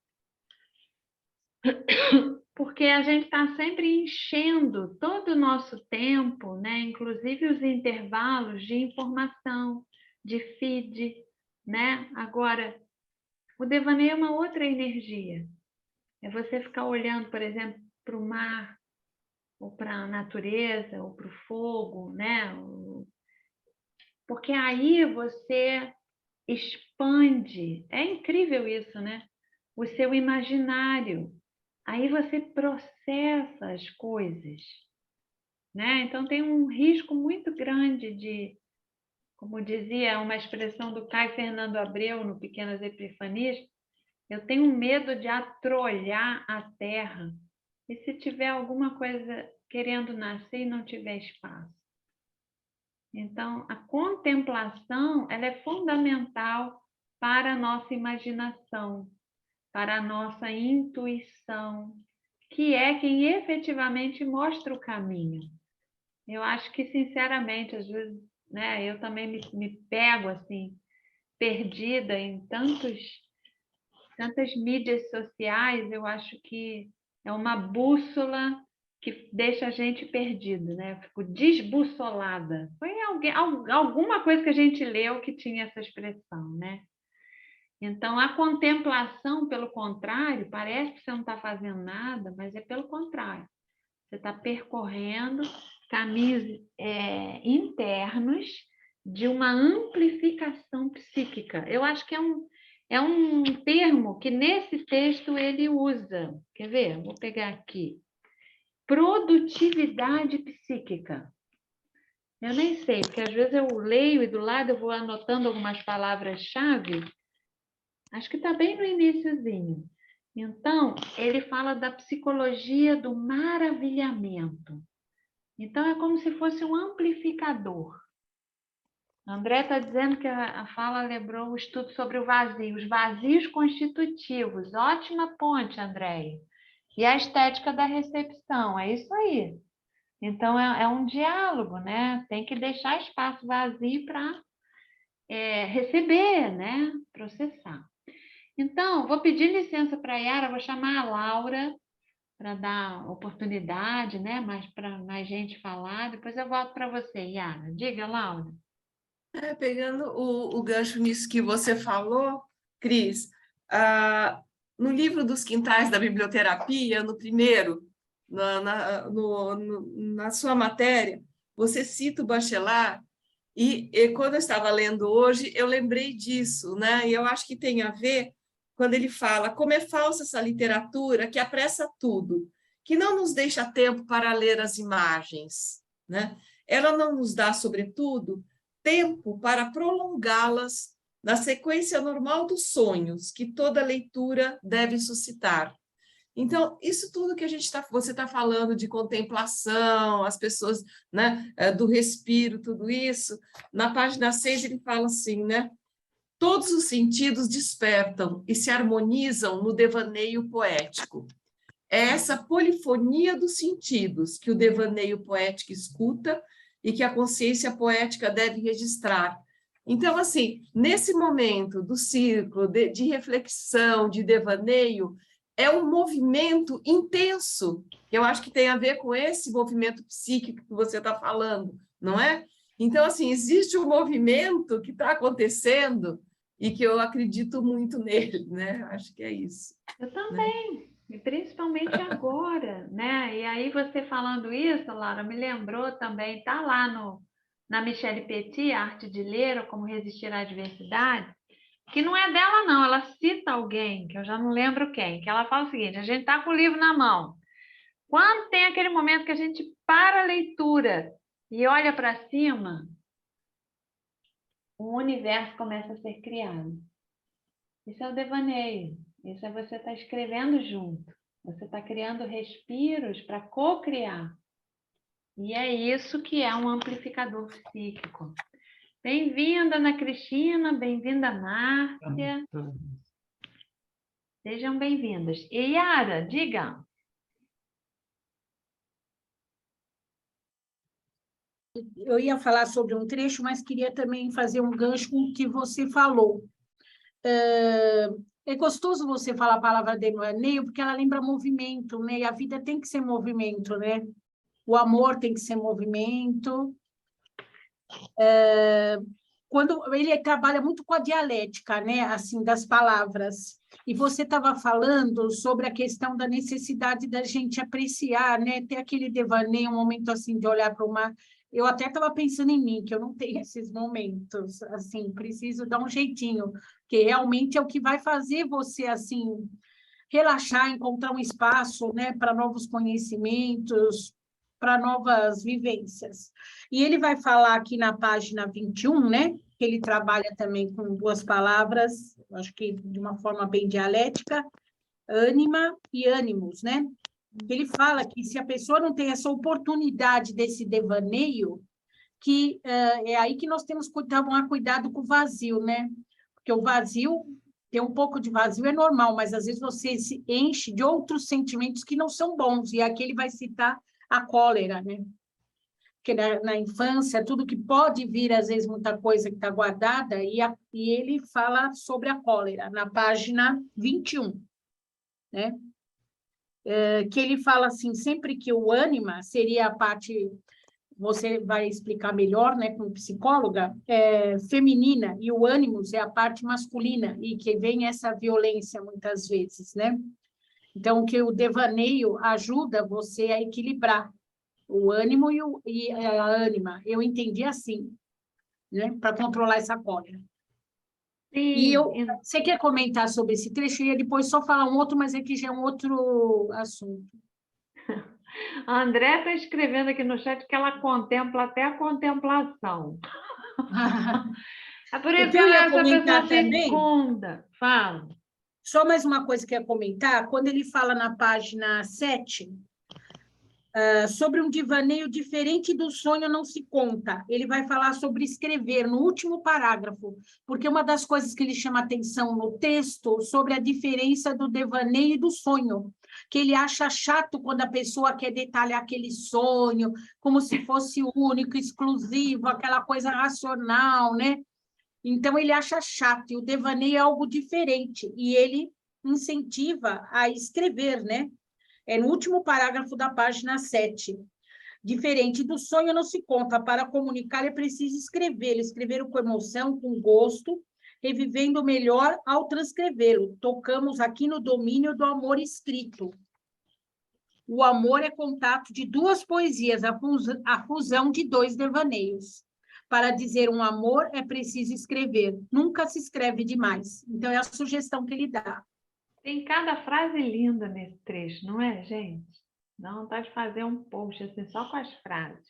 Porque a gente está sempre enchendo todo o nosso tempo, né? Inclusive os intervalos de informação, de feed, né? Agora, o devaneio é uma outra energia. É você ficar olhando, por exemplo, para o mar, ou para a natureza, ou para o fogo, né? Porque aí você expande, é incrível isso, né? O seu imaginário. Aí você processa as coisas, né? Então tem um risco muito grande de, como dizia uma expressão do Caio Fernando Abreu no Pequenas Epifanias, eu tenho medo de atrolhar a terra. E se tiver alguma coisa querendo nascer e não tiver espaço? Então, a contemplação ela é fundamental para a nossa imaginação, para a nossa intuição, que é quem efetivamente mostra o caminho. Eu acho que, sinceramente, às vezes, né, eu também me pego assim, perdida em tantas mídias sociais. Eu acho que é uma bússola que deixa a gente perdido, né? Eu fico desbussolada. Foi alguma coisa que a gente leu que tinha essa expressão, né? Então, a contemplação, pelo contrário, parece que você não está fazendo nada, mas é pelo contrário. Você está percorrendo caminhos internos de uma amplificação psíquica. Eu acho que é um termo que nesse texto ele usa. Quer ver? Vou pegar aqui. Produtividade psíquica. Eu nem sei, porque às vezes eu leio e do lado eu vou anotando algumas palavras-chave. Acho que está bem no iniciozinho. Então, ele fala da psicologia do maravilhamento. Então, é como se fosse um amplificador. André está dizendo que a fala lembrou o estudo sobre o vazio, os vazios constitutivos. Ótima ponte, André. E a estética da recepção, é isso aí. Então, é um diálogo, né? Tem que deixar espaço vazio para receber, né? Processar. Então, vou pedir licença para a Yara, vou chamar a Laura para dar oportunidade, né? Para mais gente falar. Depois eu volto para você, Yara. Diga, Laura. Pegando o gancho nisso que você falou, Cris, no livro dos quintais da biblioterapia, no primeiro, na sua matéria, você cita o Bachelard, e quando eu estava lendo hoje, eu lembrei disso, né? E eu acho que tem a ver quando ele fala como é falsa essa literatura que apressa tudo, que não nos deixa tempo para ler as imagens, né? Ela não nos dá, sobretudo, tempo para prolongá-las na sequência normal dos sonhos que toda leitura deve suscitar. Então, isso tudo que você está falando de contemplação, as pessoas, né, do respiro, tudo isso, na página 6 ele fala assim, né? Todos os sentidos despertam e se harmonizam no devaneio poético. É essa polifonia dos sentidos que o devaneio poético escuta e que a consciência poética deve registrar. Então, assim, nesse momento do círculo de reflexão, de devaneio, é um movimento intenso, que eu acho que tem a ver com esse movimento psíquico que você está falando, não é? Então, assim, existe um movimento que está acontecendo e que eu acredito muito nele, né? Acho que é isso. Eu também. Né? E principalmente agora, né? E aí você falando isso, Laura, me lembrou também, está lá na Michelle Petit, Arte de Ler, ou Como Resistir à Adversidade, que não é dela não, ela cita alguém, que eu já não lembro quem, que ela fala o seguinte, a gente está com o livro na mão. Quando tem aquele momento que a gente para a leitura e olha para cima, o universo começa a ser criado. Isso é o devaneio. Isso é você estar escrevendo junto. Você está criando respiros para co-criar. E é isso que é um amplificador psíquico. Bem-vinda, Ana Cristina. Bem-vinda, Márcia. Sejam bem-vindas. E Yara, diga. Eu ia falar sobre um trecho, mas queria também fazer um gancho com o que você falou. É gostoso você falar a palavra devaneio, porque ela lembra movimento, né? E a vida tem que ser movimento, né? O amor tem que ser movimento. Quando ele trabalha muito com a dialética, né? Assim, das palavras. E você estava falando sobre a questão da necessidade da gente apreciar, né? Ter aquele devaneio, um momento assim de olhar para o mar. Eu até estava pensando em mim, que eu não tenho esses momentos, assim, preciso dar um jeitinho, que realmente é o que vai fazer você, assim, relaxar, encontrar um espaço, né, para novos conhecimentos, para novas vivências. E ele vai falar aqui na página 21, né, que ele trabalha também com duas palavras, acho que de uma forma bem dialética, ânima e ânimos, né? Ele fala que se a pessoa não tem essa oportunidade desse devaneio, que é aí que nós temos que tomar cuidado com o vazio, né? Porque o vazio, ter um pouco de vazio é normal, mas às vezes você se enche de outros sentimentos que não são bons, e aqui ele vai citar a cólera, né? Porque na infância, tudo que pode vir, às vezes, muita coisa que está guardada, e ele fala sobre a cólera, na página 21, né? que ele fala assim, sempre que o ânima seria a parte, você vai explicar melhor, né, como psicóloga, feminina, e o ânimos é a parte masculina, e que vem essa violência muitas vezes, né? Então, que o devaneio ajuda você a equilibrar o ânimo e a ânima. Eu entendi assim, né? Para controlar essa cólera. Sim. Você quer comentar sobre esse trecho? Eu ia depois só falar um outro, mas aqui já é um outro assunto. A André está escrevendo aqui no chat que ela contempla até a contemplação. É por isso que eu ela é ia essa comentar pessoa também, fecunda. Fala. Só mais uma coisa que eu ia comentar, quando ele fala na página 7, sobre um devaneio diferente do sonho não se conta. Ele vai falar sobre escrever, no último parágrafo, porque uma das coisas que ele chama atenção no texto sobre a diferença do devaneio e do sonho, que ele acha chato quando a pessoa quer detalhar aquele sonho, como se fosse único, exclusivo, aquela coisa racional, né? Então, ele acha chato, e o devaneio é algo diferente, e ele incentiva a escrever, né? É no último parágrafo da página 7. Diferente do sonho não se conta, para comunicar é preciso escrever, escrever com emoção, com gosto, revivendo melhor ao transcrevê-lo. Tocamos aqui no domínio do amor escrito. O amor é contato de duas poesias, a fusão de dois devaneios. Para dizer um amor, é preciso escrever. Nunca se escreve demais. Então, é a sugestão que ele dá. Tem cada frase linda nesse trecho, não é, gente? Dá vontade de fazer um post assim, só com as frases.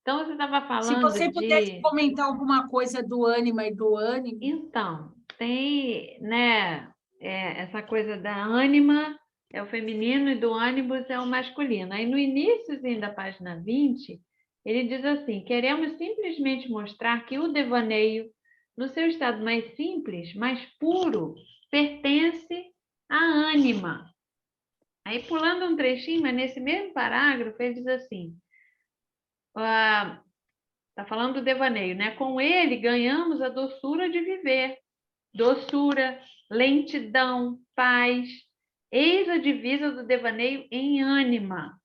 Então, você estava falando Se você pudesse comentar alguma coisa do ânima e do ânimo. Então, tem, né, essa coisa da ânima é o feminino e do ânimos é o masculino. Aí, no iníciozinho da página 20, ele diz assim, queremos simplesmente mostrar que o devaneio, no seu estado mais simples, mais puro, pertence à ânima. Aí, pulando um trechinho, mas nesse mesmo parágrafo, ele diz assim, está falando do devaneio, né? Com ele, ganhamos a doçura de viver. Doçura, lentidão, paz. Eis a divisa do devaneio em ânima.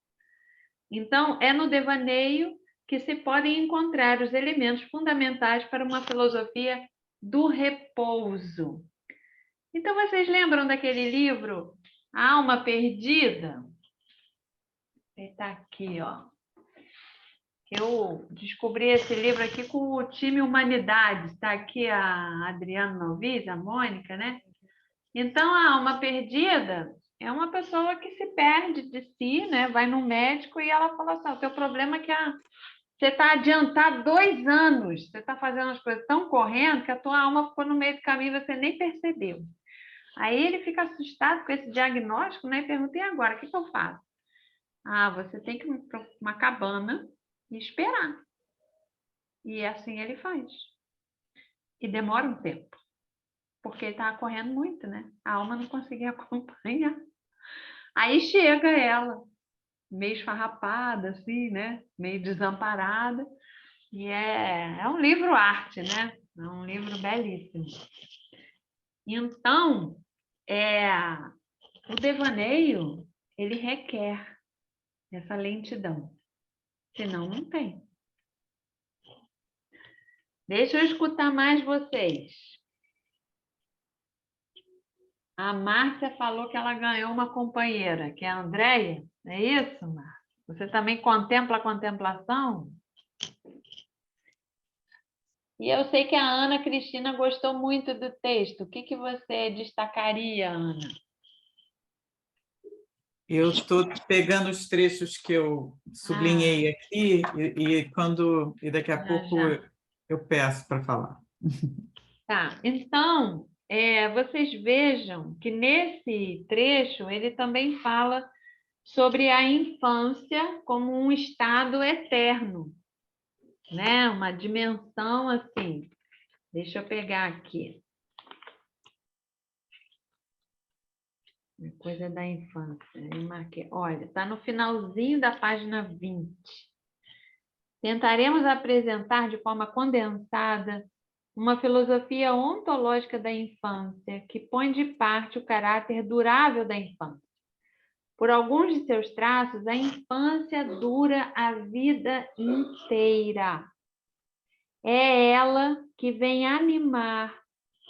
Então, é no devaneio que se podem encontrar os elementos fundamentais para uma filosofia do repouso. Então, vocês lembram daquele livro, A Alma Perdida? Ele está aqui, ó. Eu descobri esse livro aqui com o time Humanidades. Está aqui a Adriana Novis, a Mônica, né? Então, a alma perdida é uma pessoa que se perde de si, né? Vai no médico e ela fala assim, o teu problema é que você está adiantado 2 anos, você está fazendo as coisas tão correndo que a tua alma ficou no meio do caminho e você nem percebeu. Aí ele fica assustado com esse diagnóstico, né? E pergunta, e agora, o que eu faço? Você tem que ir para uma cabana e esperar. E assim ele faz. E demora um tempo. Porque ele estava correndo muito, né? A alma não conseguia acompanhar. Aí chega ela, meio esfarrapada, assim, né? Meio desamparada. E é um livro-arte, né? É um livro belíssimo. Então, o devaneio, ele requer essa lentidão. Senão, não tem. Deixa eu escutar mais vocês. A Márcia falou que ela ganhou uma companheira, que é a Andréia. É isso, Márcia? Você também contempla a contemplação? E eu sei que a Ana Cristina gostou muito do texto. O que você destacaria, Ana? Eu estou pegando os trechos que eu sublinhei aqui e daqui a pouco eu peço para falar. Tá, então, vocês vejam que nesse trecho ele também fala sobre a infância como um estado eterno, né? Uma dimensão assim. Deixa eu pegar aqui. Coisa da infância. Eu marquei. Olha, está no finalzinho da página 20. Tentaremos apresentar de forma condensada uma filosofia ontológica da infância que põe de parte o caráter durável da infância, Por alguns de seus traços, a infância dura a vida inteira. É ela que vem animar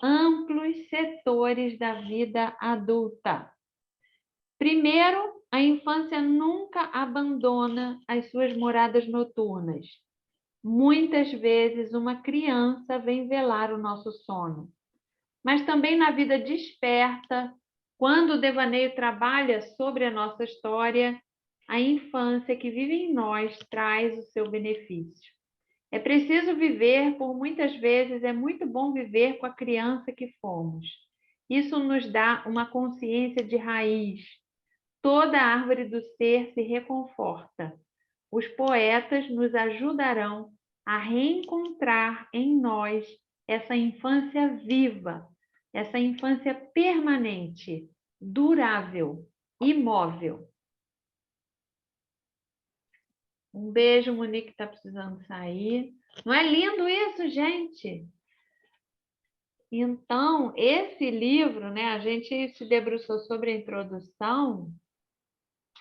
amplos setores da vida adulta. Primeiro, a infância nunca abandona as suas moradas noturnas. Muitas vezes, uma criança vem velar o nosso sono. Mas também na vida desperta, quando o devaneio trabalha sobre a nossa história, a infância que vive em nós traz o seu benefício. É preciso viver, por muitas vezes é muito bom viver com a criança que fomos. Isso nos dá uma consciência de raiz. Toda a árvore do ser se reconforta. Os poetas nos ajudarão a reencontrar em nós essa infância viva, essa infância permanente, durável, imóvel. Um beijo, Monique está precisando sair. Não é lindo isso, gente? Então, esse livro, né, a gente se debruçou sobre a introdução,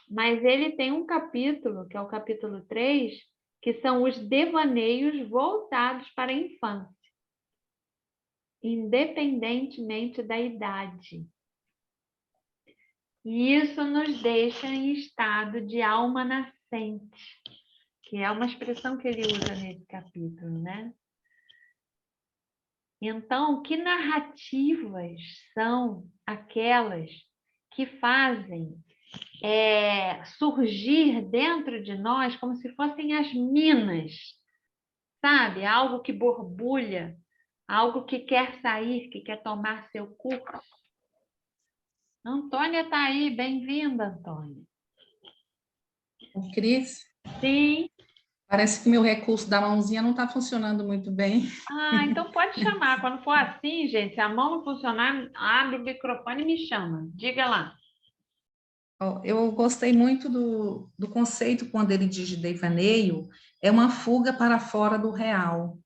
mas ele tem um capítulo, que é o capítulo 3, que são os devaneios voltados para a infância, independentemente da idade. E isso nos deixa em estado de alma nascente, que é uma expressão que ele usa nesse capítulo, né? Então, que narrativas são aquelas que fazem surgir dentro de nós como se fossem as minas, sabe? Algo que borbulha, algo que quer sair, que quer tomar seu curso. Antônia está aí, bem-vinda, Antônia. Cris? Sim. Parece que meu recurso da mãozinha não está funcionando muito bem. Ah, então pode chamar. Quando for assim, gente, se a mão não funcionar, abre o microfone e me chama. Diga lá. Eu gostei muito do conceito quando ele diz de devaneio, é uma fuga para fora do real.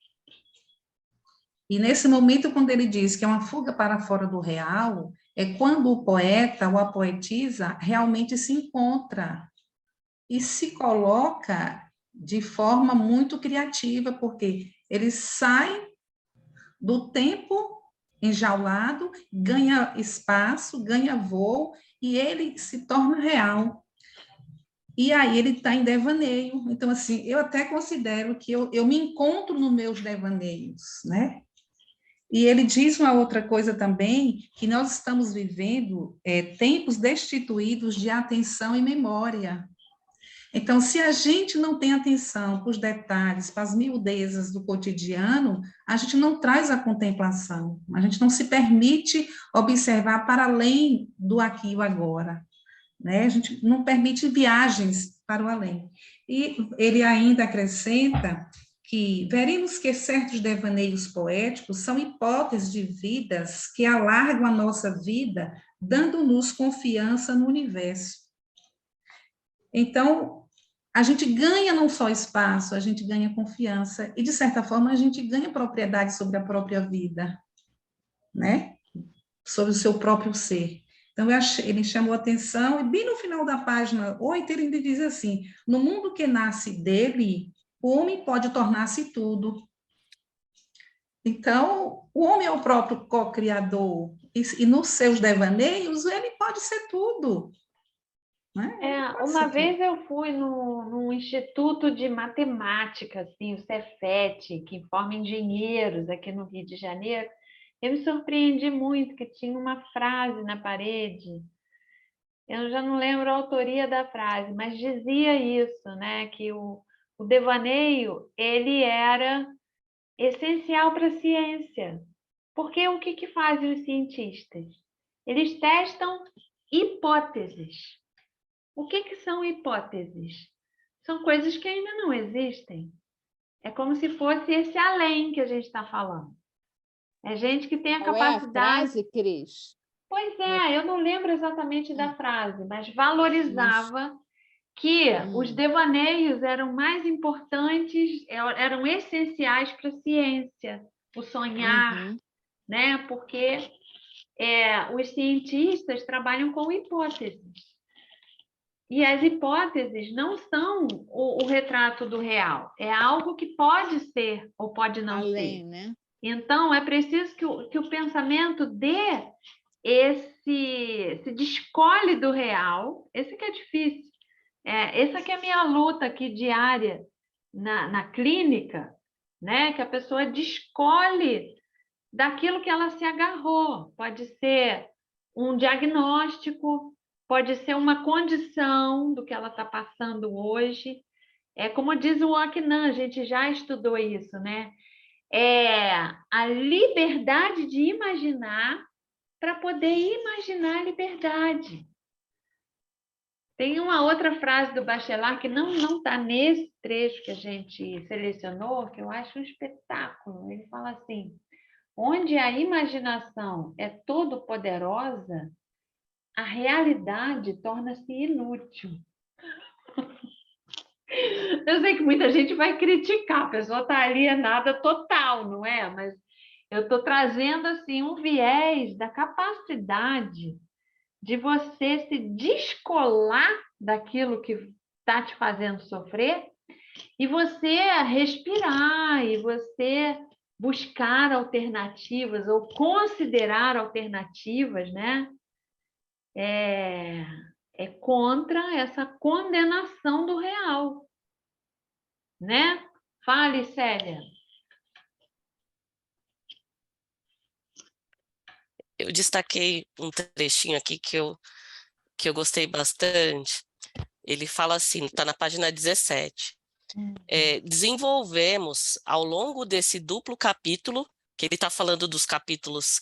E nesse momento, quando ele diz que é uma fuga para fora do real, é quando o poeta ou a poetisa realmente se encontra e se coloca de forma muito criativa, porque ele sai do tempo enjaulado, ganha espaço, ganha voo, e ele se torna real. E aí ele está em devaneio. Então, assim, eu até considero que eu me encontro nos meus devaneios, né? E ele diz uma outra coisa também, que nós estamos vivendo tempos destituídos de atenção e memória. Então, se a gente não tem atenção para os detalhes, para as miudezas do cotidiano, a gente não traz a contemplação, a gente não se permite observar para além do aqui e o agora, né? A gente não permite viagens para o além. E ele ainda acrescenta que veremos que certos devaneios poéticos são hipóteses de vidas que alargam a nossa vida, dando-nos confiança no universo. Então, a gente ganha não só espaço, a gente ganha confiança e, de certa forma, a gente ganha propriedade sobre a própria vida, né? Sobre o seu próprio ser. Então, ele chamou atenção e, bem no final da página 8, ele ainda diz assim, no mundo que nasce dele, o homem pode tornar-se tudo. Então, o homem é o próprio co-criador e nos seus devaneios, ele pode ser tudo. Uma vez eu fui num instituto de matemática, assim, o Cefet, que forma engenheiros aqui no Rio de Janeiro. Eu me surpreendi muito que tinha uma frase na parede. Eu já não lembro a autoria da frase, mas dizia isso, né? Que o devaneio ele era essencial para a ciência. Porque o que fazem os cientistas? Eles testam hipóteses. O que são hipóteses? São coisas que ainda não existem. É como se fosse esse além que a gente está falando. É gente que tem a capacidade... Qual é a frase, Cris? Pois é, eu não lembro exatamente da frase, mas valorizava que os devaneios eram mais importantes, eram essenciais para a ciência, o sonhar, né? Porque os cientistas trabalham com hipóteses. E as hipóteses não são o retrato do real, é algo que pode ser ou pode não ser. Né? Então, é preciso que o pensamento dê se descole do real. Esse que é difícil. Essa que é a minha luta aqui diária na clínica, né? Que a pessoa descole daquilo que ela se agarrou. Pode ser um diagnóstico, pode ser uma condição do que ela está passando hoje. É como diz o Akinan, a gente já estudou isso, né? É a liberdade de imaginar para poder imaginar a liberdade. Tem uma outra frase do Bachelard que não está nesse trecho que a gente selecionou, que eu acho um espetáculo. Ele fala assim: onde a imaginação é todo-poderosa, a realidade torna-se inútil. Eu sei que muita gente vai criticar, a pessoa está alienada total, não é? Mas eu estou trazendo assim um viés da capacidade de você se descolar daquilo que está te fazendo sofrer e você respirar e você buscar alternativas ou considerar alternativas, né? É contra essa condenação do real, né? Fale, Célia. Eu destaquei um trechinho aqui que eu gostei bastante. Ele fala assim, está na página 17. Desenvolvemos ao longo desse duplo capítulo, que ele está falando dos capítulos,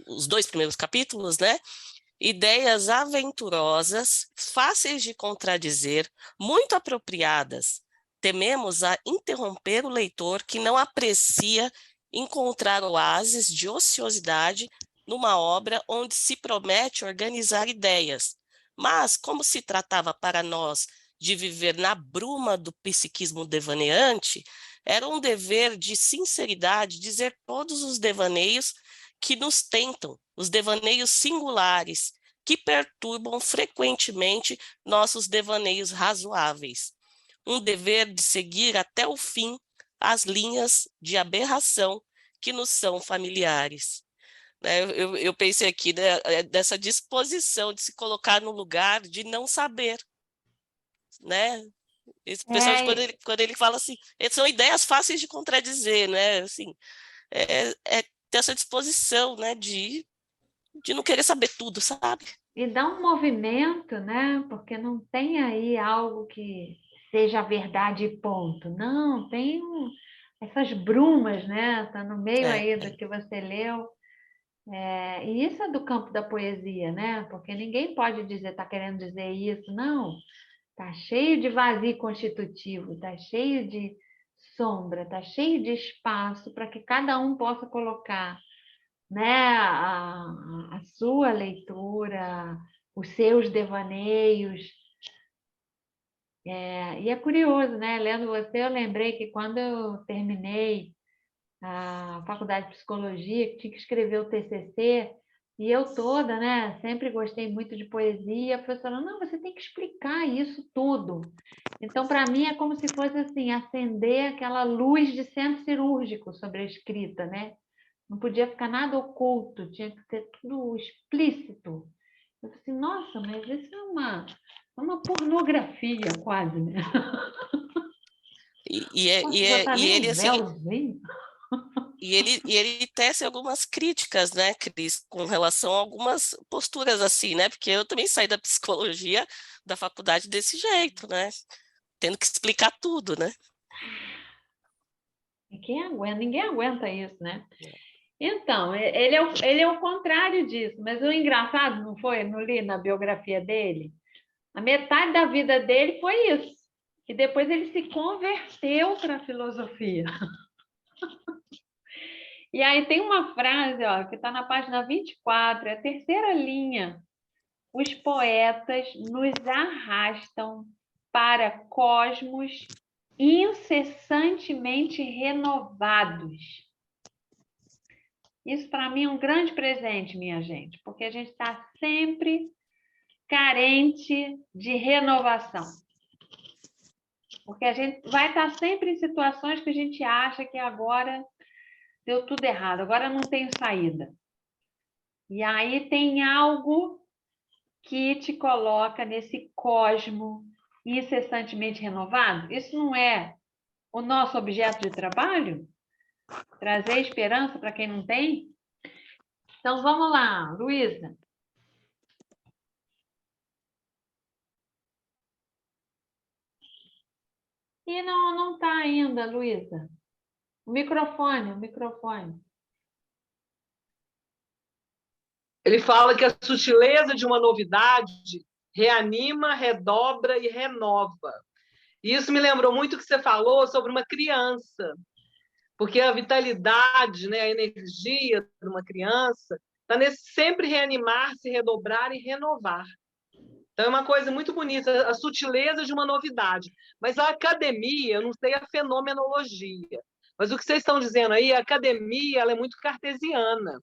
os 2 primeiros capítulos, né? Ideias aventurosas, fáceis de contradizer, muito apropriadas. Tememos a interromper o leitor que não aprecia encontrar oásis de ociosidade numa obra onde se promete organizar ideias. Mas, como se tratava para nós de viver na bruma do psiquismo devaneante, era um dever de sinceridade dizer todos os devaneios que nos tentam, os devaneios singulares, que perturbam frequentemente nossos devaneios razoáveis. Um dever de seguir até o fim as linhas de aberração que nos são familiares. Eu pensei aqui, né, dessa disposição de se colocar no lugar de não saber, né? Especialmente quando ele fala assim, são ideias fáceis de contradizer, né? Assim, ter essa disposição, né, de não querer saber tudo, sabe? E dá um movimento, né? Porque não tem aí algo que seja a verdade e ponto. Não, tem essas brumas, né? Está no meio aí do que você leu. E isso é do campo da poesia, né? Porque ninguém pode dizer, está querendo dizer isso. Não, está cheio de vazio constitutivo, está cheio de sombra, está cheio de espaço para que cada um possa colocar, né, a sua leitura, os seus devaneios. E é curioso, né? Lendo você, eu lembrei que quando eu terminei a faculdade de psicologia, que tinha que escrever o TCC, e eu toda, né, sempre gostei muito de poesia, a professora, não, você tem que explicar isso tudo. Então, para mim, é como se fosse assim, acender aquela luz de centro cirúrgico sobre a escrita, né? Não podia ficar nada oculto, tinha que ser tudo explícito. Eu falei assim, nossa, mas isso é uma pornografia quase, né? E ele assim, e ele tece algumas críticas, né, Cris, com relação a algumas posturas assim, né? Porque eu também saí da psicologia da faculdade desse jeito, né? Tendo que explicar tudo, né? Ninguém aguenta isso, né? Então, ele é o contrário disso, mas o engraçado, não foi? Não li na biografia dele? A metade da vida dele foi isso. E depois ele se converteu para a filosofia. E aí tem uma frase, ó, que está na página 24, é a terceira linha. Os poetas nos arrastam para cosmos incessantemente renovados. Isso, para mim, é um grande presente, minha gente, porque a gente está sempre carente de renovação. Porque a gente vai estar sempre em situações que a gente acha que agora deu tudo errado, agora não tem saída. E aí tem algo que te coloca nesse cosmo incessantemente renovado. Isso não é o nosso objeto de trabalho? Trazer esperança para quem não tem? Então, vamos lá, Luísa. E não está ainda, Luísa. O microfone. Ele fala que a sutileza de uma novidade reanima, redobra e renova. E isso me lembrou muito o que você falou sobre uma criança, porque a vitalidade, né, a energia de uma criança está nesse sempre reanimar, se redobrar e renovar. Então, é uma coisa muito bonita, a sutileza de uma novidade. Mas a academia, eu não sei a fenomenologia, mas o que vocês estão dizendo aí, a academia ela é muito cartesiana.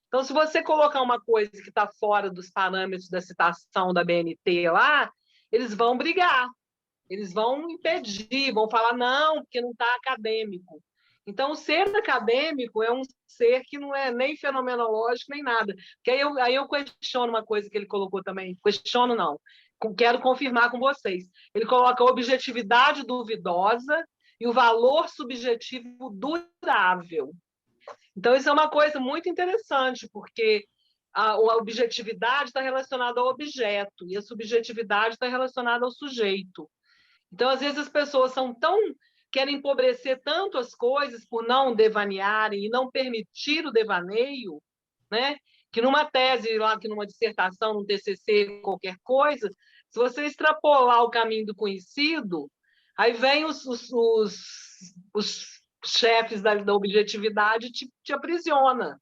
Então, se você colocar uma coisa que está fora dos parâmetros da citação da BNT lá, eles vão brigar, eles vão impedir, vão falar não, porque não está acadêmico. Então, o ser acadêmico é um ser que não é nem fenomenológico, nem nada. Porque aí eu questiono uma coisa que ele colocou também. Questiono, não. Quero confirmar com vocês. Ele coloca a objetividade duvidosa e o valor subjetivo durável. Então, isso é uma coisa muito interessante, porque a objetividade está relacionada ao objeto e a subjetividade está relacionada ao sujeito. Então, às vezes, as pessoas querem empobrecer tanto as coisas por não devanearem e não permitir o devaneio, né? Que numa tese, lá, que numa dissertação, num TCC, qualquer coisa, se você extrapolar o caminho do conhecido, aí vem os chefes da objetividade te aprisiona,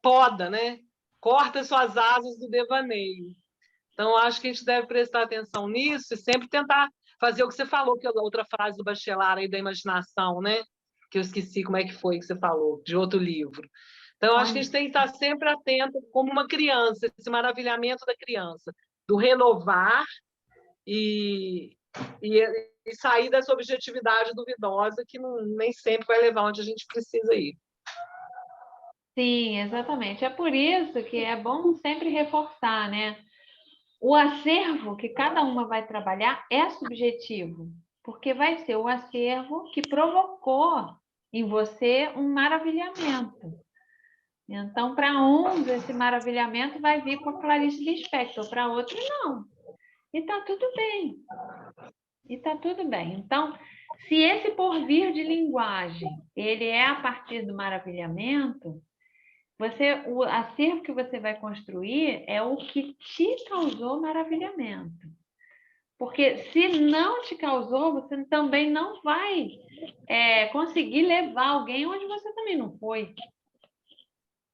poda, né? Corta suas asas do devaneio. Então, acho que a gente deve prestar atenção nisso e sempre tentar fazer o que você falou, que é a outra frase do Bachelard aí da imaginação, né? Que eu esqueci como é que foi que você falou, de outro livro. Então, acho que a gente tem que estar sempre atento, como uma criança, esse maravilhamento da criança, do renovar e sair dessa objetividade duvidosa que nem sempre vai levar onde a gente precisa ir. Sim, exatamente. É por isso que é bom sempre reforçar, né? O acervo que cada uma vai trabalhar é subjetivo, porque vai ser o acervo que provocou em você um maravilhamento. Então, para uns, esse maravilhamento vai vir com a Clarice Lispector, para outros, não. E está tudo bem. Então, se esse porvir de linguagem ele é a partir do maravilhamento, o acervo que você vai construir é o que te causou maravilhamento. Porque se não te causou, você também não vai conseguir levar alguém onde você também não foi.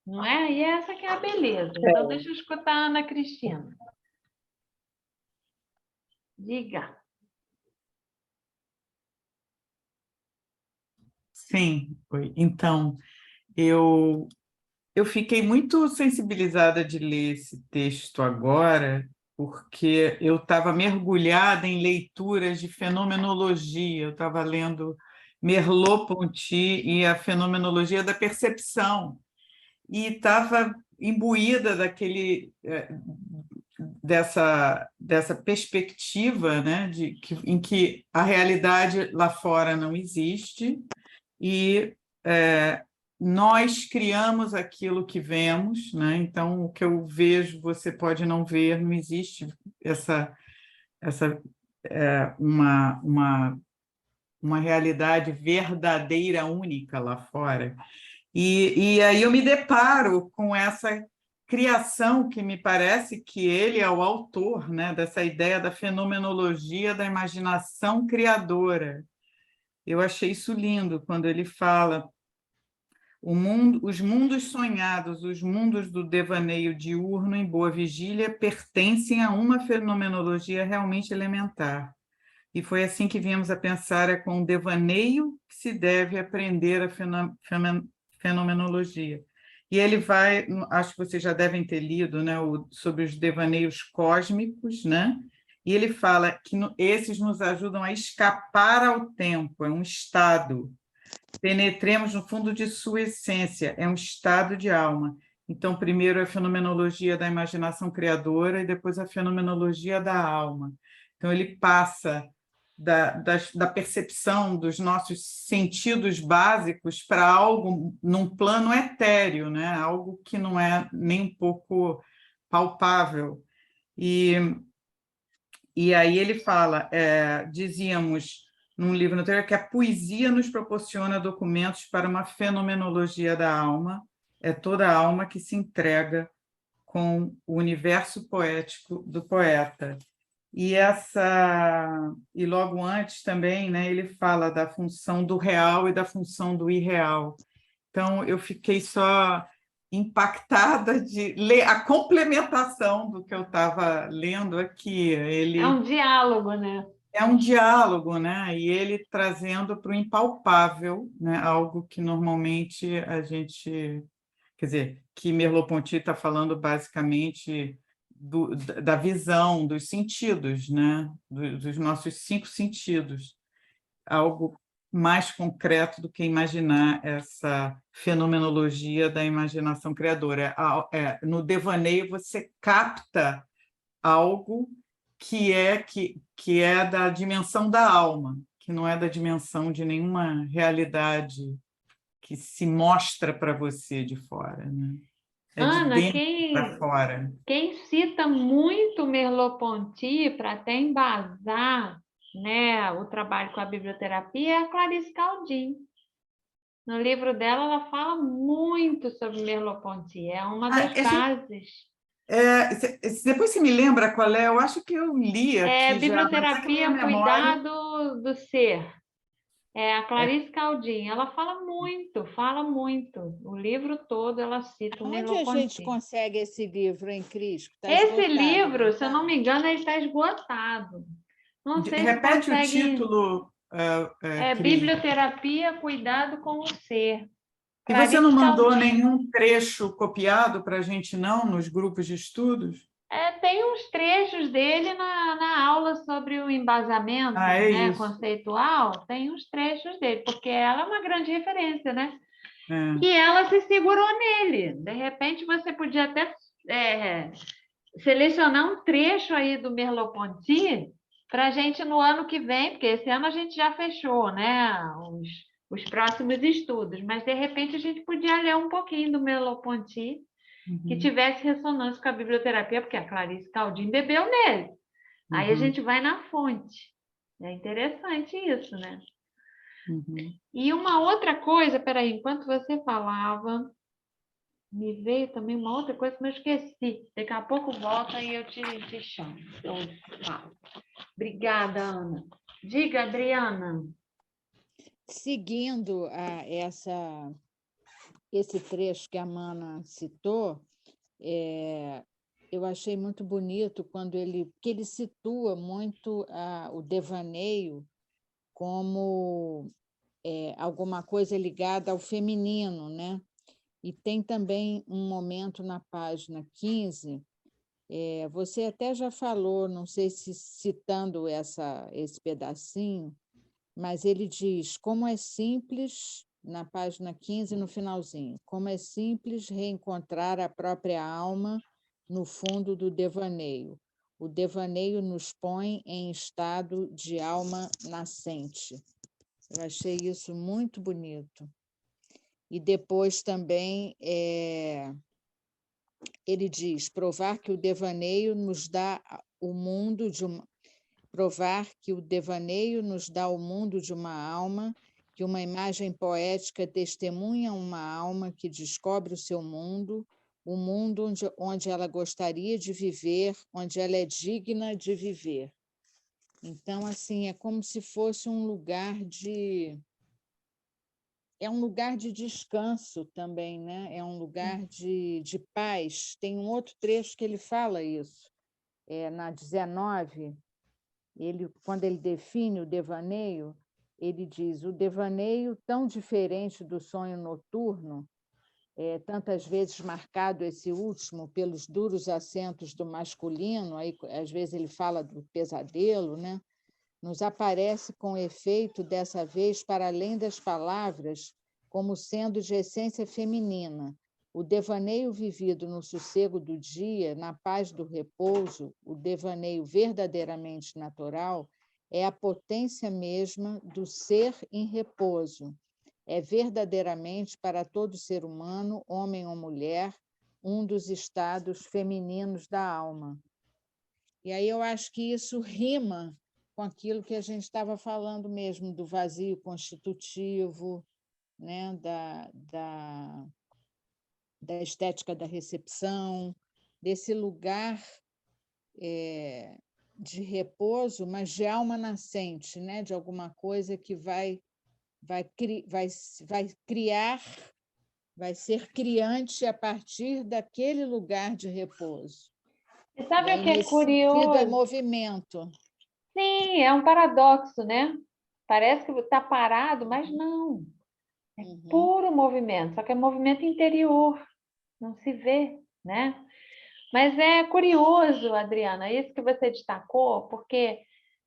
Não é? E essa que é a beleza. Então, deixa eu escutar a Ana Cristina. Diga. Sim, então, eu fiquei muito sensibilizada de ler esse texto agora, porque eu estava mergulhada em leituras de fenomenologia, eu estava lendo Merleau-Ponty e a fenomenologia da percepção, e estava imbuída dessa perspectiva, né, em que a realidade lá fora não existe, e nós criamos aquilo que vemos, né? Então, o que eu vejo, você pode não ver, não existe uma realidade verdadeira, única lá fora. E aí eu me deparo com essa criação que me parece que ele é o autor, né? Dessa ideia da fenomenologia da imaginação criadora. Eu achei isso lindo quando ele fala os mundos sonhados, os mundos do devaneio diurno em boa vigília pertencem a uma fenomenologia realmente elementar. E foi assim que viemos a pensar com o devaneio que se deve aprender a fenomenologia. E ele vai, acho que vocês já devem ter lido, né, sobre os devaneios cósmicos, né? E ele fala que esses nos ajudam a escapar ao tempo, é um estado. Penetremos no fundo de sua essência, é um estado de alma. Então, primeiro a fenomenologia da imaginação criadora e depois a fenomenologia da alma. Então, ele passa da percepção dos nossos sentidos básicos para algo num plano etéreo, né? Algo que não é nem um pouco palpável. E aí ele fala, dizíamos num livro anterior, que a poesia nos proporciona documentos para uma fenomenologia da alma, é toda a alma que se entrega com o universo poético do poeta. E logo antes também, né, ele fala da função do real e da função do irreal. Então, eu fiquei só impactada de ler a complementação do que eu estava lendo aqui. É um diálogo, né? É um diálogo, né? E ele trazendo para o impalpável, né? Algo que normalmente a gente... Quer dizer, que Merleau-Ponty está falando basicamente da visão, dos sentidos, né? Dos nossos 5 sentidos. Algo mais concreto do que imaginar essa fenomenologia da imaginação criadora. No devaneio, você capta algo que é da dimensão da alma, que não é da dimensão de nenhuma realidade que se mostra para você de fora, né? É de Ana, dentro para fora. Quem cita muito Merleau-Ponty para até embasar, né, o trabalho com a biblioterapia é a Clarice Caldin. No livro dela, ela fala muito sobre Merleau-Ponty, é uma das bases. Depois você me lembra qual é? Eu acho que eu li aqui Biblioterapia, Cuidado do Ser. É a Clarice Caldin. Ela fala muito, fala muito. O livro todo ela cita o Merleau-Ponty. Onde a gente consegue esse livro, hein, Cris? Tá esse esgotado, livro, se eu não me engano, ele está esgotado. Não sei Repete se consegue... o título, Biblioterapia, Cuidado com o Ser. E você não mandou nenhum trecho copiado para a gente, não, nos grupos de estudos? Tem uns trechos dele na aula sobre o embasamento, né, conceitual, tem uns trechos dele, porque ela é uma grande referência, né? E ela se segurou nele. De repente, você podia até selecionar um trecho aí do Merleau-Ponty para a gente no ano que vem, porque esse ano a gente já fechou, né, os próximos estudos, mas de repente a gente podia ler um pouquinho do Merleau-Ponty que tivesse ressonância com a biblioterapia, porque a Clarice Caldin bebeu nele. Aí a gente vai na fonte. É interessante isso, né? E uma outra coisa, peraí, enquanto você falava, me veio também uma outra coisa, mas eu esqueci. Daqui a pouco volta e eu te chamo. Eu falo. Obrigada, Ana. Diga, Adriana. Seguindo esse trecho que a Mana citou, eu achei muito bonito quando que ele situa muito o devaneio como alguma coisa ligada ao feminino, né? E tem também um momento na página 15, você até já falou, não sei se citando esse pedacinho, mas ele diz como é simples, na página 15, no finalzinho, como é simples reencontrar a própria alma no fundo do devaneio. O devaneio nos põe em estado de alma nascente. Eu achei isso muito bonito. E depois também ele diz, provar que o devaneio nos dá o mundo de uma alma, que uma imagem poética testemunha uma alma que descobre o seu mundo, o mundo onde ela gostaria de viver, onde ela é digna de viver. Então, assim, é como se fosse um lugar de... É um lugar de descanso também, né? É um lugar de paz. Tem um outro trecho que ele fala isso, na 19, quando ele define o devaneio, ele diz: o devaneio, tão diferente do sonho noturno, tantas vezes marcado esse último pelos duros acentos do masculino, aí às vezes ele fala do pesadelo, né? Nos aparece com efeito, dessa vez, para além das palavras, como sendo de essência feminina. O devaneio vivido no sossego do dia, na paz do repouso, o devaneio verdadeiramente natural, é a potência mesma do ser em repouso. É verdadeiramente, para todo ser humano, homem ou mulher, um dos estados femininos da alma. E aí eu acho que isso rima com aquilo que a gente estava falando mesmo, do vazio constitutivo, né? da estética da recepção, desse lugar de repouso, mas de alma nascente, né? De alguma coisa que vai criar, vai ser criante a partir daquele lugar de repouso. E sabe o que é nesse curioso? sentido, é movimento. Sim, é um paradoxo, né? Parece que está parado, mas não. É puro movimento, só que é movimento interior, não se vê, né? Mas é curioso, Adriana, isso que você destacou, porque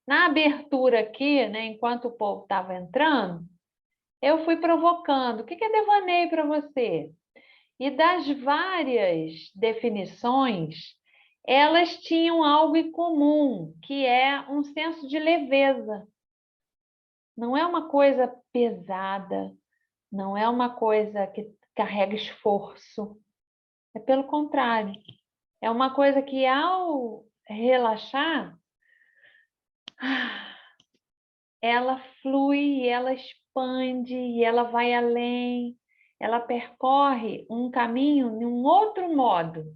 na abertura aqui, né, enquanto o povo estava entrando, eu fui provocando. O que é devaneio para você? E das várias definições, elas tinham algo em comum, que é um senso de leveza. Não é uma coisa pesada, não é uma coisa que carrega esforço. É pelo contrário. É uma coisa que, ao relaxar, ela flui, ela expande, e ela vai além, ela percorre um caminho de um outro modo.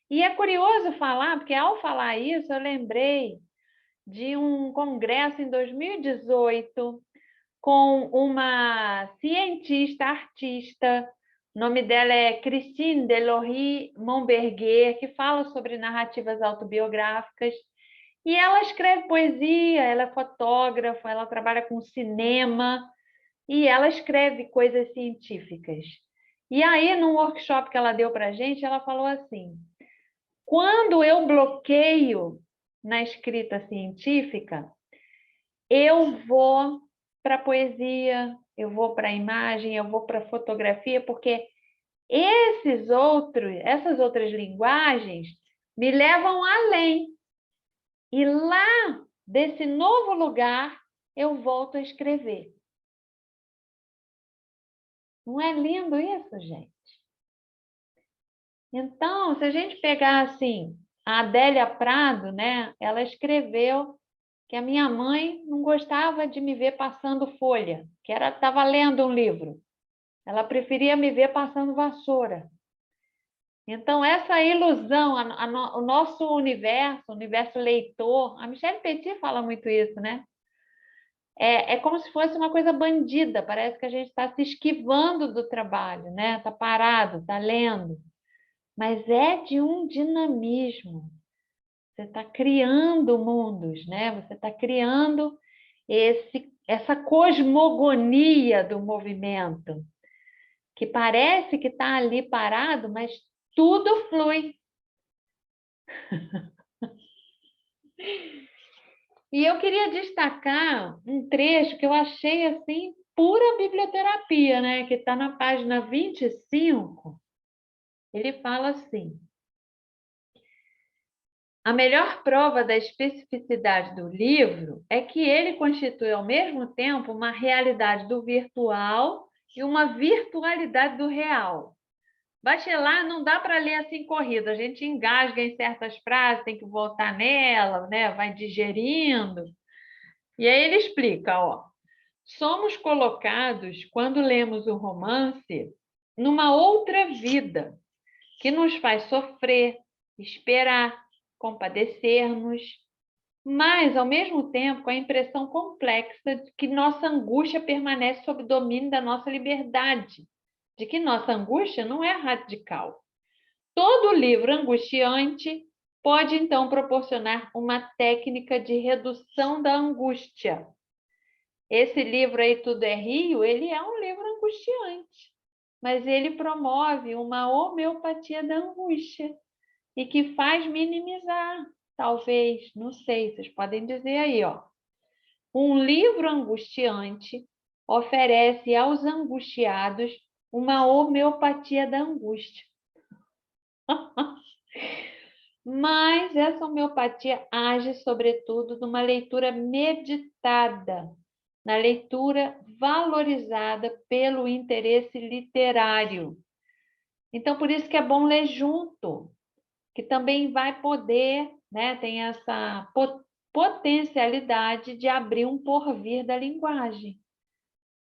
E é curioso falar, porque ao falar isso, eu lembrei de um congresso em 2018 com uma cientista, artista, o nome dela é Christine Delory-Montberger, que fala sobre narrativas autobiográficas. E ela escreve poesia, ela é fotógrafa, ela trabalha com cinema e ela escreve coisas científicas. E aí, num workshop que ela deu para a gente, ela falou assim: quando eu bloqueio na escrita científica, eu vou para a poesia, eu vou para a imagem, eu vou para a fotografia, porque essas outras linguagens me levam além. E lá, desse novo lugar, eu volto a escrever. Não é lindo isso, gente? Então, se a gente pegar assim, a Adélia Prado, né? Ela escreveu que a minha mãe não gostava de me ver passando folha, que estava lendo um livro. Ela preferia me ver passando vassoura. Então, essa ilusão, o nosso universo, o universo leitor, a Michelle Petit fala muito isso, né? É como se fosse uma coisa bandida, parece que a gente está se esquivando do trabalho, né? Está parado, está lendo. Mas é de um dinamismo. Você está criando mundos, né? Você está criando essa cosmogonia do movimento, que parece que está ali parado, mas tudo flui. E eu queria destacar um trecho que eu achei assim pura biblioterapia, né? Que está na página 25. Ele fala assim: a melhor prova da especificidade do livro é que ele constitui ao mesmo tempo uma realidade do virtual e uma virtualidade do real. Bachelard não dá para ler assim corrido, a gente engasga em certas frases, tem que voltar nela, né? Vai digerindo. E aí ele explica, ó: somos colocados, quando lemos o romance, numa outra vida, que nos faz sofrer, esperar, compadecermos, mas, ao mesmo tempo, com a impressão complexa de que nossa angústia permanece sob domínio da nossa liberdade, de que nossa angústia não é radical. Todo livro angustiante pode, então, proporcionar uma técnica de redução da angústia. Esse livro aí, Tudo é Rio, ele é um livro angustiante, mas ele promove uma homeopatia da angústia e que faz minimizar, talvez, não sei, vocês podem dizer aí, ó. Um livro angustiante oferece aos angustiados uma homeopatia da angústia. Mas essa homeopatia age, sobretudo, numa leitura meditada, na leitura valorizada pelo interesse literário. Então, por isso que é bom ler junto, que também vai poder, né, tem essa potencialidade de abrir um porvir da linguagem.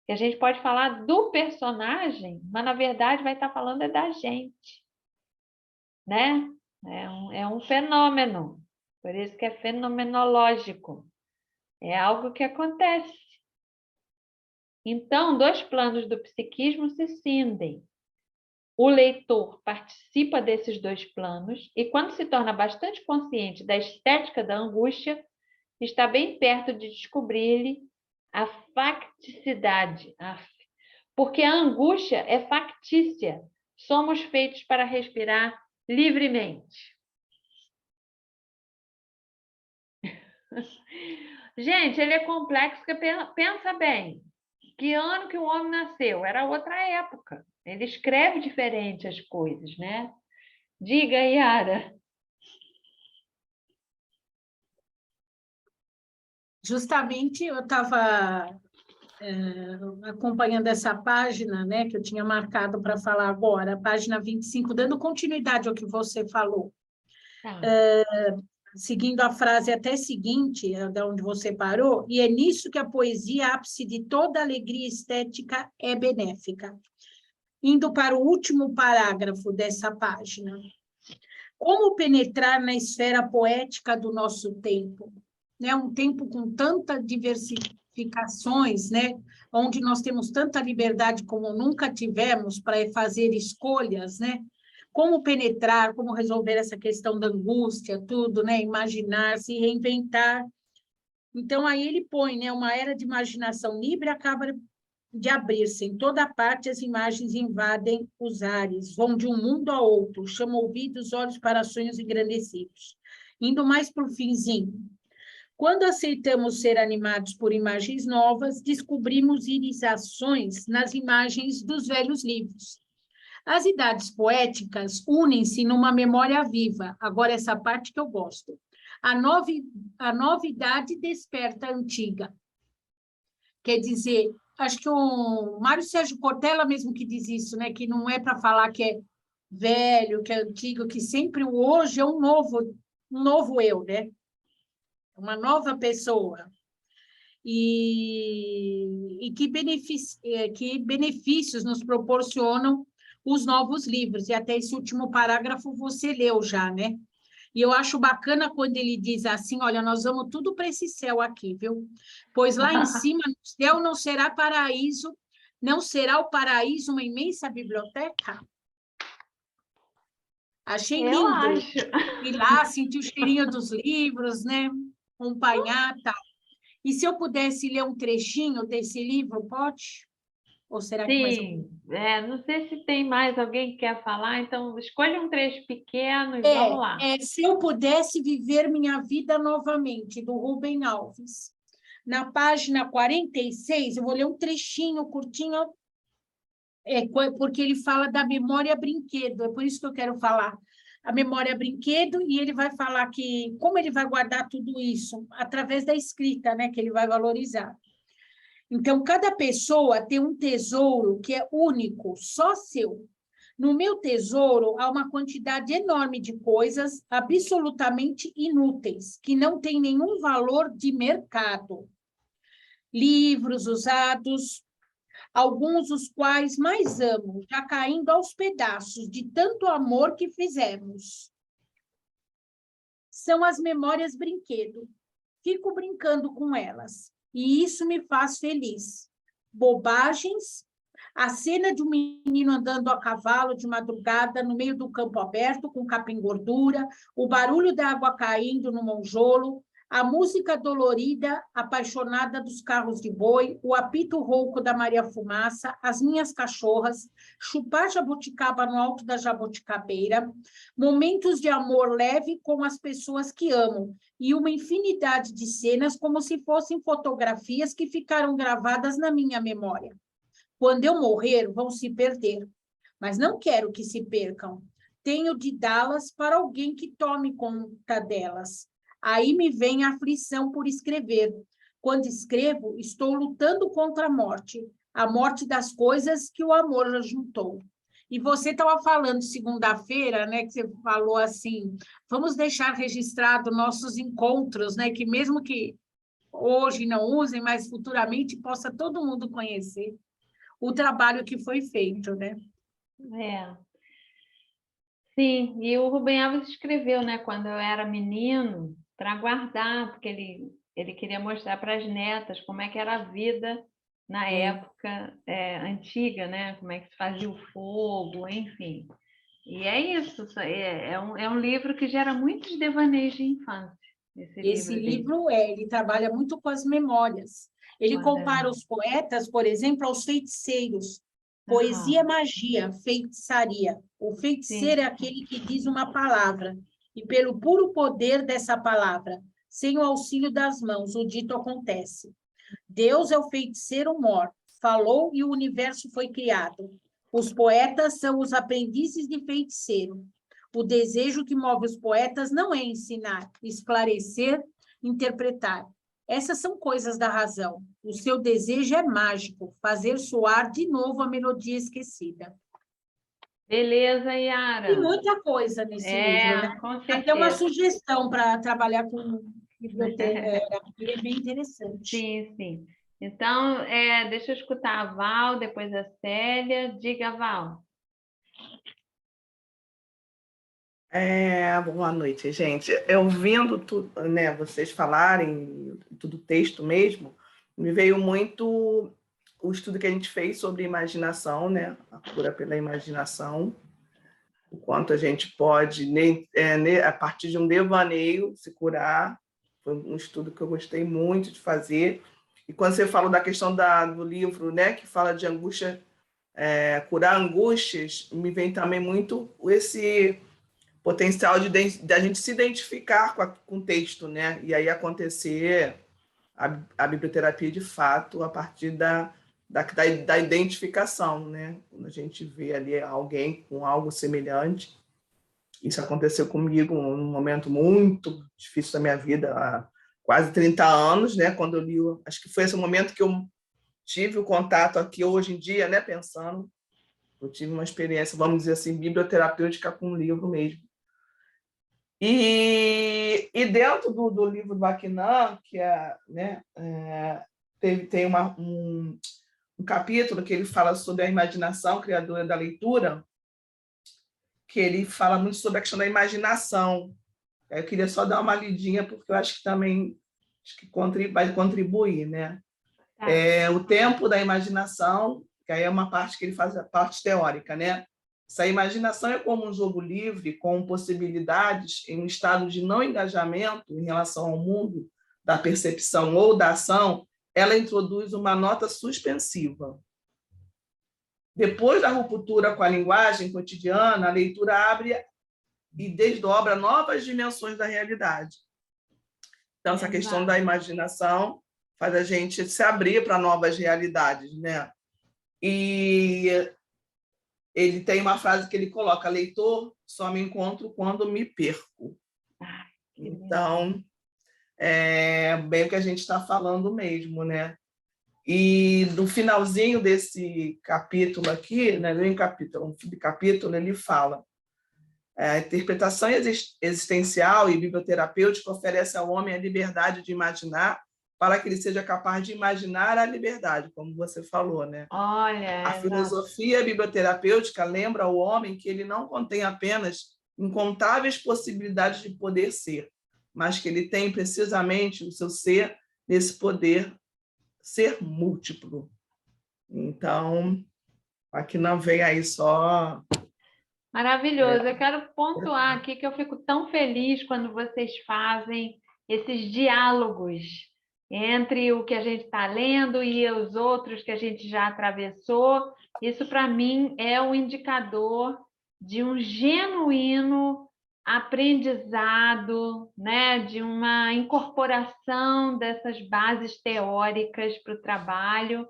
Que a gente pode falar do personagem, mas, na verdade, vai estar falando da gente, né? É um fenômeno, por isso que é fenomenológico. É algo que acontece. Então, dois planos do psiquismo se cindem. O leitor participa desses dois planos e, quando se torna bastante consciente da estética da angústia, está bem perto de descobrir-lhe a facticidade. Porque a angústia é factícia. Somos feitos para respirar livremente. Gente, ele é complexo, porque pensa bem. Que ano que o homem nasceu? Era outra época. Ele escreve diferente as coisas, né? Diga, Yara. Justamente eu estava acompanhando essa página, né, que eu tinha marcado para falar agora, a página 25, dando continuidade ao que você falou. Seguindo a frase até seguinte, de onde você parou, e é nisso que a poesia, ápice de toda alegria estética, é benéfica. Indo para o último parágrafo dessa página. Como penetrar na esfera poética do nosso tempo? Né? Um tempo com tanta diversificações, né? Onde nós temos tanta liberdade como nunca tivemos para fazer escolhas, né? Como penetrar, como resolver essa questão da angústia, tudo, né? Imaginar, se reinventar. Então, aí ele põe, né? Uma era de imaginação livre acaba de abrir-se. Em toda parte, as imagens invadem os ares, vão de um mundo a outro, chamam ouvidos, olhos para sonhos engrandecidos. Indo mais para o finzinho. Quando aceitamos ser animados por imagens novas, descobrimos irisações nas imagens dos velhos livros. As idades poéticas unem-se numa memória viva. Agora, essa parte que eu gosto. A novidade desperta a antiga. Quer dizer, acho que o Mário Sérgio Cortella mesmo que diz isso, né? Que não é para falar que é velho, que é antigo, que sempre o hoje é um novo eu, né? Uma nova pessoa. E que benefícios nos proporcionam os novos livros. E até esse último parágrafo você leu já, né? E eu acho bacana quando ele diz assim, olha, nós vamos tudo para esse céu aqui, viu? Pois lá em cima, no céu, não será paraíso, não será o paraíso uma imensa biblioteca? Achei lindo. Acho. Ir lá, sentir o cheirinho dos livros, né? Acompanhar, tal. E se eu pudesse ler um trechinho desse livro, pode? Ou será que mais Sim, não sei se tem mais alguém que quer falar, então escolha um trecho pequeno e vamos lá. Se eu pudesse viver minha vida novamente, do Rubem Alves. Na página 46, eu vou ler um trechinho curtinho, porque ele fala da memória brinquedo, é por isso que eu quero falar. A memória brinquedo, e ele vai falar que como ele vai guardar tudo isso? Através da escrita, né, que ele vai valorizar. Então, cada pessoa tem um tesouro que é único, só seu. No meu tesouro, há uma quantidade enorme de coisas absolutamente inúteis, que não têm nenhum valor de mercado. Livros usados, alguns os quais mais amo, já caindo aos pedaços de tanto amor que fizemos. São as memórias brinquedo. Fico brincando com elas. E isso me faz feliz. Bobagens, a cena de um menino andando a cavalo de madrugada no meio do campo aberto, com capim gordura, o barulho da água caindo no monjolo, A música dolorida, apaixonada dos carros de boi, o apito rouco da Maria Fumaça, as minhas cachorras, chupar jabuticaba no alto da jabuticabeira, momentos de amor leve com as pessoas que amo e uma infinidade de cenas como se fossem fotografias que ficaram gravadas na minha memória. Quando eu morrer, vão se perder, mas não quero que se percam. Tenho de dá-las para alguém que tome conta delas. Aí me vem a aflição por escrever. Quando escrevo, estou lutando contra a morte das coisas que o amor juntou. E você estava falando segunda-feira, né, que você falou assim, vamos deixar registrado nossos encontros, né, que mesmo que hoje não usem, mas futuramente possa todo mundo conhecer o trabalho que foi feito, né? Sim, e o Rubem Alves escreveu, né, quando eu era menino, para guardar, porque ele queria mostrar para as netas como é que era a vida na época antiga, né? Como é que se fazia o fogo, enfim. E é isso, é um livro que gera muitos devaneios de infância. Esse livro ele trabalha muito com as memórias. Ele compara os poetas, por exemplo, aos feiticeiros. Poesia é magia, feitiçaria. O feiticeiro é aquele que diz uma palavra, e pelo puro poder dessa palavra, sem o auxílio das mãos, o dito acontece. Deus é o feiticeiro mor, falou e o universo foi criado. Os poetas são os aprendizes de feiticeiro. O desejo que move os poetas não é ensinar, esclarecer, interpretar. Essas são coisas da razão. O seu desejo é mágico, fazer soar de novo a melodia esquecida. Beleza, Yara. Tem muita coisa nesse livro, né? Com certeza. Até uma sugestão para trabalhar com biblioterapia, é bem interessante. Sim, sim. Então, deixa eu escutar a Val, depois a Célia. Diga, Val. Boa noite, gente. Eu vendo tudo, né, vocês falarem, tudo texto mesmo, me veio muito o estudo que a gente fez sobre imaginação, né, a cura pela imaginação, o quanto a gente pode, a partir de um devaneio, se curar. Foi um estudo que eu gostei muito de fazer. E quando você falou da questão do livro, né, que fala de angústia, curar angústias, me vem também muito esse potencial de a gente se identificar com o texto, né? E aí acontecer a biblioterapia de fato a partir da identificação, né? Quando a gente vê ali alguém com algo semelhante. Isso aconteceu comigo num momento muito difícil da minha vida, há quase 30 anos, né? Quando eu li, acho que foi esse momento que eu tive o contato aqui hoje em dia, né? Pensando, eu tive uma experiência, vamos dizer assim, biblioterapêutica com um livro mesmo. E dentro do livro do Aquinan, que tem um capítulo que ele fala sobre a imaginação criadora da leitura, que ele fala muito sobre a questão da imaginação. Eu queria só dar uma lidinha, porque eu acho que também vai contribuir, né? O tempo da imaginação, que aí é uma parte que ele faz, a parte teórica, né? Essa imaginação é como um jogo livre, com possibilidades em um estado de não engajamento em relação ao mundo da percepção ou da ação, ela introduz uma nota suspensiva. Depois da ruptura com a linguagem cotidiana, a leitura abre e desdobra novas dimensões da realidade. Então, essa questão da imaginação faz a gente se abrir para novas realidades, né? E ele tem uma frase que ele coloca: leitor, só me encontro quando me perco. Então, é bem o que a gente está falando mesmo, né? E no finalzinho desse capítulo aqui, né, um subcapítulo, ele fala: a interpretação existencial e biblioterapêutica oferece ao homem a liberdade de imaginar, para que ele seja capaz de imaginar a liberdade, como você falou, né? Olha, a filosofia biblioterapêutica lembra ao homem que ele não contém apenas incontáveis possibilidades de poder ser, mas que ele tem precisamente o seu ser nesse poder ser múltiplo. Então, aqui não vem aí só... Maravilhoso. Eu quero pontuar aqui que eu fico tão feliz quando vocês fazem esses diálogos entre o que a gente está lendo e os outros que a gente já atravessou. Isso, para mim, é um indicador de um genuíno aprendizado, né? De uma incorporação dessas bases teóricas para o trabalho.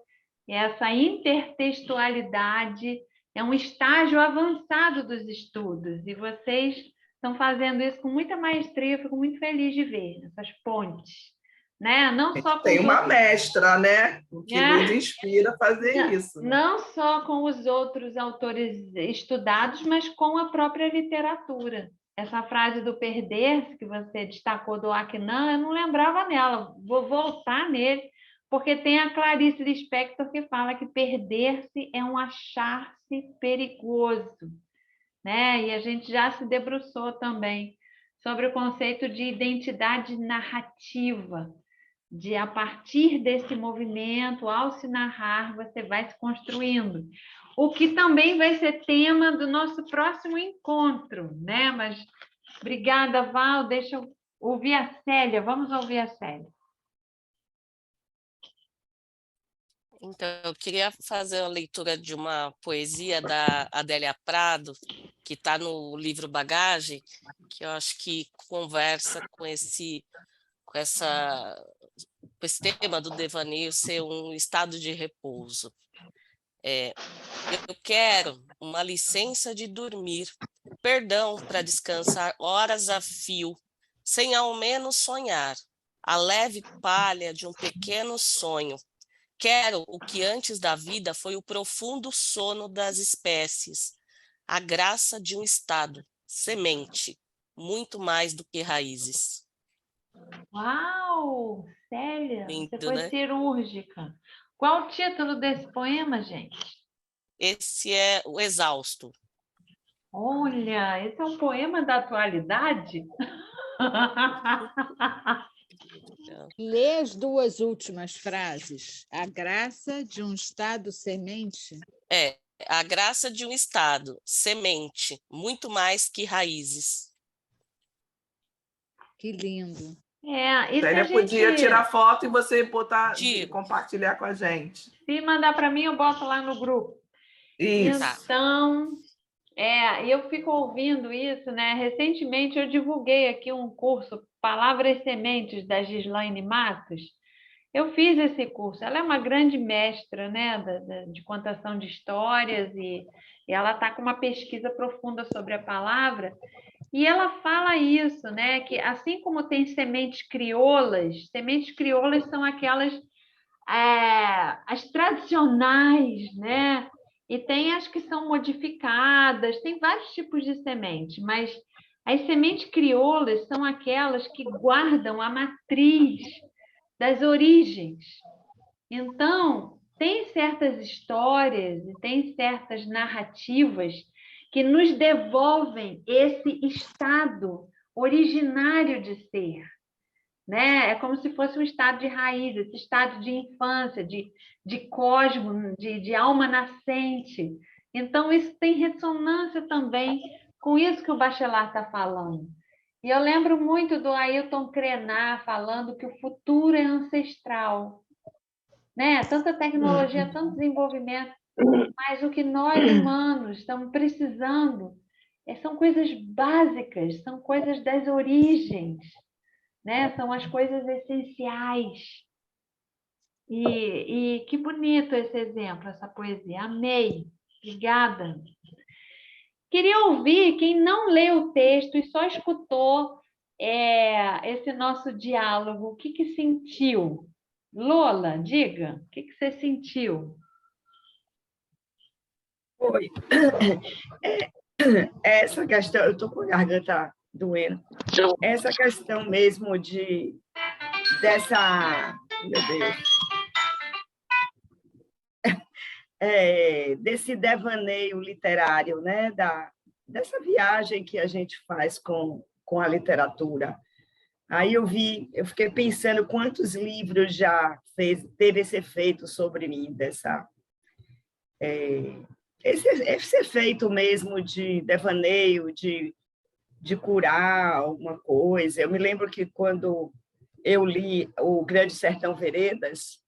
E essa intertextualidade é um estágio avançado dos estudos, e vocês estão fazendo isso com muita maestria. Eu fico muito feliz de ver essas pontes. Né? Não só com tem uma mestra, né? Que nos inspira a fazer isso. Né? Não só com os outros autores estudados, mas com a própria literatura. Essa frase do perder-se, que você destacou do Acnan, eu não lembrava nela. Vou voltar nele, porque tem a Clarice Lispector que fala que perder-se é um achar-se perigoso. Né? E a gente já se debruçou também sobre o conceito de identidade narrativa, de a partir desse movimento, ao se narrar, você vai se construindo. O que também vai ser tema do nosso próximo encontro, né? Mas obrigada, Val. Deixa eu ouvir a Célia. Vamos ouvir a Célia. Então, eu queria fazer a leitura de uma poesia da Adélia Prado, que está no livro Bagagem, que eu acho que conversa com esse tema do devaneio ser um estado de repouso. Eu quero uma licença de dormir, perdão para descansar horas a fio, sem ao menos sonhar, a leve palha de um pequeno sonho. Quero o que antes da vida foi o profundo sono das espécies, a graça de um estado, semente, muito mais do que raízes. Uau! Célia, lindo, você foi, né? Cirúrgica. Qual o título desse poema, gente? Esse é o Exausto. Olha, esse é um poema da atualidade? Lê as duas últimas frases. A graça de um estado semente. A graça de um estado, semente, muito mais que raízes. Que lindo. Célia podia tirar foto e você botar, compartilhar com a gente. Se mandar para mim, eu boto lá no grupo. Isso. Então, eu fico ouvindo isso, né? Recentemente eu divulguei aqui um curso, Palavras e Sementes, da Gislaine Matos. Eu fiz esse curso. Ela é uma grande mestra, né, de contação de histórias, e ela está com uma pesquisa profunda sobre a palavra. E ela fala isso, né? Que assim como tem sementes crioulas são aquelas as tradicionais, né? E tem as que são modificadas, tem vários tipos de semente, mas as sementes crioulas são aquelas que guardam a matriz das origens. Então, tem certas histórias e tem certas narrativas que nos devolvem esse estado originário de ser, né? É como se fosse um estado de raiz, esse estado de infância, de cosmo, de alma nascente. Então, isso tem ressonância também com isso que o Bachelard está falando. E eu lembro muito do Ailton Krenar falando que o futuro é ancestral, né? Tanta tecnologia, tanto desenvolvimento, mas o que nós humanos estamos precisando são coisas básicas, são coisas das origens, né? São as coisas essenciais. E que bonito esse exemplo, essa poesia. Amei. Obrigada. Queria ouvir quem não leu o texto e só escutou esse nosso diálogo. O que sentiu? Lola, diga, o que você sentiu? Oi. Essa questão, eu estou com a garganta doendo. Essa questão mesmo dessa, meu Deus, desse devaneio literário, né? Dessa viagem que a gente faz com a literatura. Aí eu fiquei pensando quantos livros já teve esse efeito sobre mim, esse efeito mesmo de devaneio, de curar alguma coisa. Eu me lembro que quando eu li o Grande Sertão Veredas,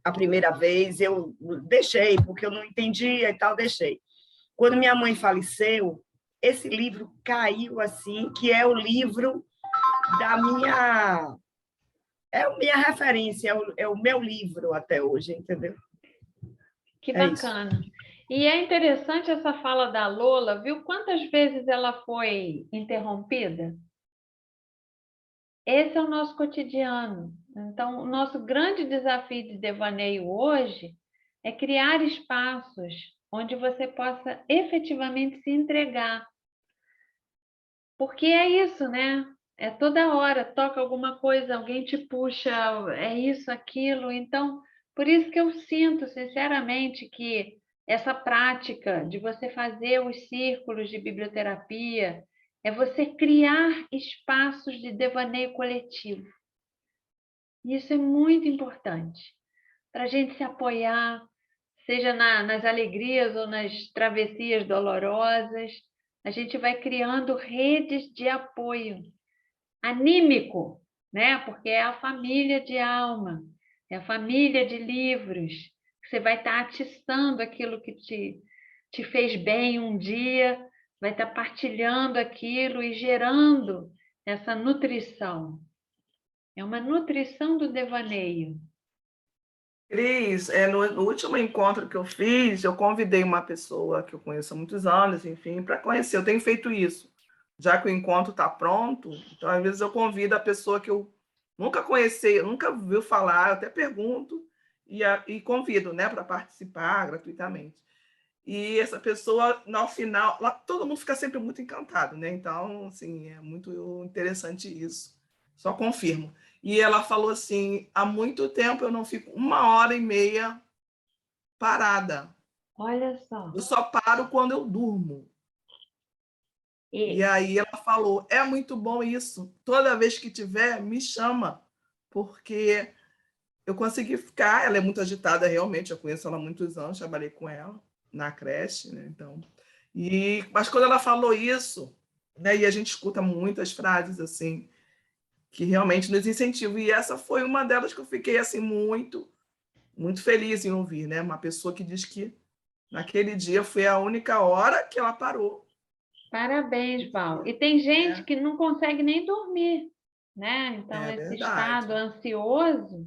a primeira vez, eu deixei, porque eu não entendia e tal, deixei. Quando minha mãe faleceu, esse livro caiu assim, que é o livro da minha... É a minha referência, é o meu livro até hoje, entendeu? Que bacana. E é interessante essa fala da Lola, viu? Quantas vezes ela foi interrompida? Esse é o nosso cotidiano. Então, o nosso grande desafio de devaneio hoje é criar espaços onde você possa efetivamente se entregar. Porque é isso, né? É toda hora, toca alguma coisa, alguém te puxa, é isso, aquilo. Então, por isso que eu sinto, sinceramente, que essa prática de você fazer os círculos de biblioterapia é você criar espaços de devaneio coletivo. Isso é muito importante para a gente se apoiar, seja nas alegrias ou nas travessias dolorosas. A gente vai criando redes de apoio anímico, né? Porque é a família de alma, é a família de livros. Você vai estar atiçando aquilo que te fez bem um dia, vai estar partilhando aquilo e gerando essa nutrição. É uma nutrição do devaneio. Cris, no último encontro que eu fiz, eu convidei uma pessoa que eu conheço há muitos anos, enfim, para conhecer. Eu tenho feito isso. Já que o encontro está pronto, então, às vezes, eu convido a pessoa que eu nunca conheci, nunca ouviu falar, eu até pergunto e convido, né, para participar gratuitamente. E essa pessoa, no final, lá, todo mundo fica sempre muito encantado, né? Então, assim, é muito interessante isso. Só confirmo. E ela falou assim, há muito tempo eu não fico 1h30 parada. Olha só. Eu só paro quando eu durmo. E aí ela falou, é muito bom isso. Toda vez que tiver, me chama. Porque eu consegui ficar, ela é muito agitada realmente, eu conheço ela há muitos anos, trabalhei com ela na creche, né? Então, mas quando ela falou isso, né, e a gente escuta muitas frases assim, que realmente nos incentivam, e essa foi uma delas que eu fiquei assim muito feliz em ouvir, né? Uma pessoa que diz que naquele dia foi a única hora que ela parou. Parabéns, Val. E tem gente que não consegue nem dormir, né? Então, esse estado ansioso,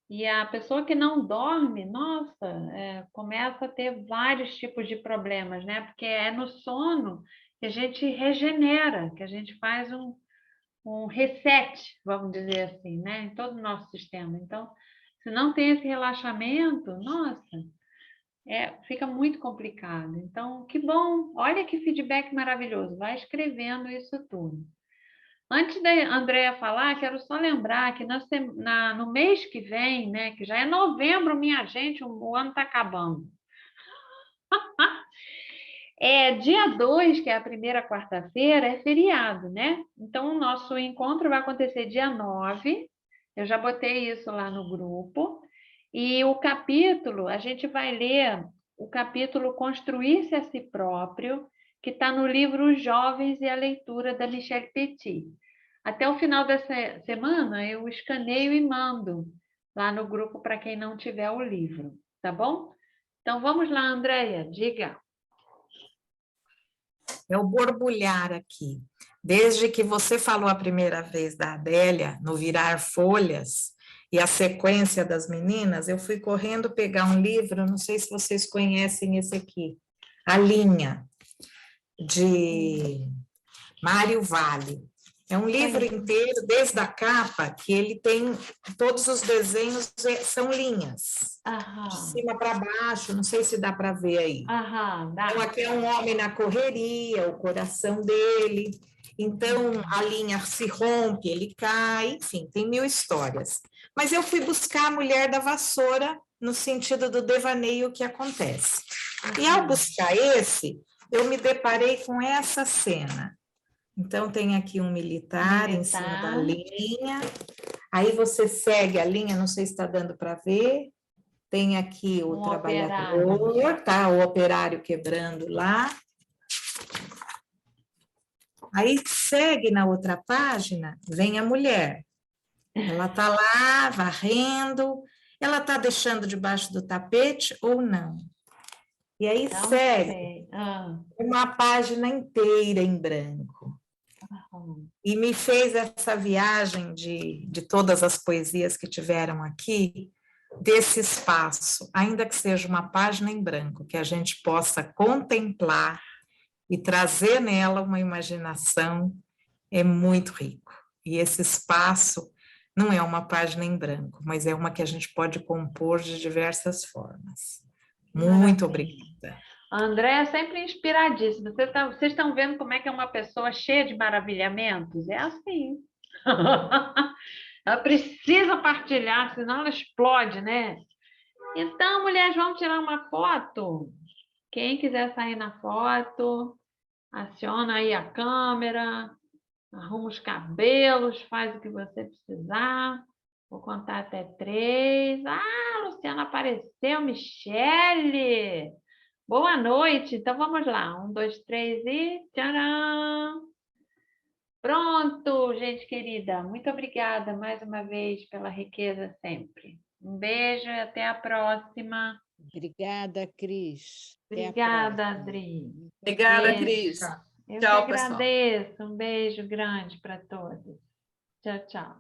e a pessoa que não dorme, nossa, começa a ter vários tipos de problemas, né? Porque é no sono que a gente regenera, que a gente faz um reset, vamos dizer assim, né? Em todo o nosso sistema. Então, se não tem esse relaxamento, nossa, fica muito complicado. Então, que bom, olha que feedback maravilhoso, vai escrevendo isso tudo. Antes da Andréa falar, quero só lembrar que no mês que vem, né, que já é novembro, minha gente, o ano está acabando. Dia 2, que é a primeira quarta-feira, é feriado, né? Então, o nosso encontro vai acontecer dia 9, eu já botei isso lá no grupo, e o capítulo, a gente vai ler o capítulo Construir-se a Si Próprio, que está no livro Os Jovens e a Leitura, da Michelle Petit. Até o final dessa semana, eu escaneio e mando lá no grupo para quem não tiver o livro, tá bom? Então, vamos lá, Andréia, diga. É o borbulhar aqui. Desde que você falou a primeira vez da Adélia, no Virar Folhas, e a sequência das meninas, eu fui correndo pegar um livro, não sei se vocês conhecem esse aqui, A Linha, de Mário Vale. É um livro inteiro, desde a capa, que ele tem, todos os desenhos são linhas, de cima para baixo, não sei se dá para ver aí. Então, aqui é um homem na correria, o coração dele, então a linha se rompe, ele cai, enfim, tem 1000 histórias. Mas eu fui buscar a mulher da vassoura, no sentido do devaneio que acontece. E ao buscar esse, eu me deparei com essa cena. Então, tem aqui um militar em cima da linha, aí você segue a linha, não sei se está dando para ver, tem aqui o trabalhador, tá? O operário quebrando lá. Aí segue na outra página, vem a mulher. Ela está lá varrendo, ela está deixando debaixo do tapete ou não? E aí Não segue sei. uma página inteira em branco. E me fez essa viagem de todas as poesias que tiveram aqui, desse espaço, ainda que seja uma página em branco, que a gente possa contemplar e trazer nela uma imaginação, é muito rico. E esse espaço não é uma página em branco, mas é uma que a gente pode compor de diversas formas. Muito obrigada. André é sempre inspiradíssimo. Vocês estão vendo como é que é uma pessoa cheia de maravilhamentos? É assim. Ela precisa partilhar, senão ela explode, né? Então, mulheres, vamos tirar uma foto? Quem quiser sair na foto, aciona aí a câmera, arruma os cabelos, faz o que você precisar. Vou contar até 3. Ah, a Luciana apareceu, Michele! Boa noite. Então, vamos lá. 1, 2, 3 e tcharam! Pronto, gente querida. Muito obrigada mais uma vez pela riqueza sempre. Um beijo e até a próxima. Obrigada, Cris. Obrigada, Adri. Obrigada, Beijo. Cris. Eu Tchau, que pessoal. agradeço. Um beijo grande para todos. Tchau, tchau.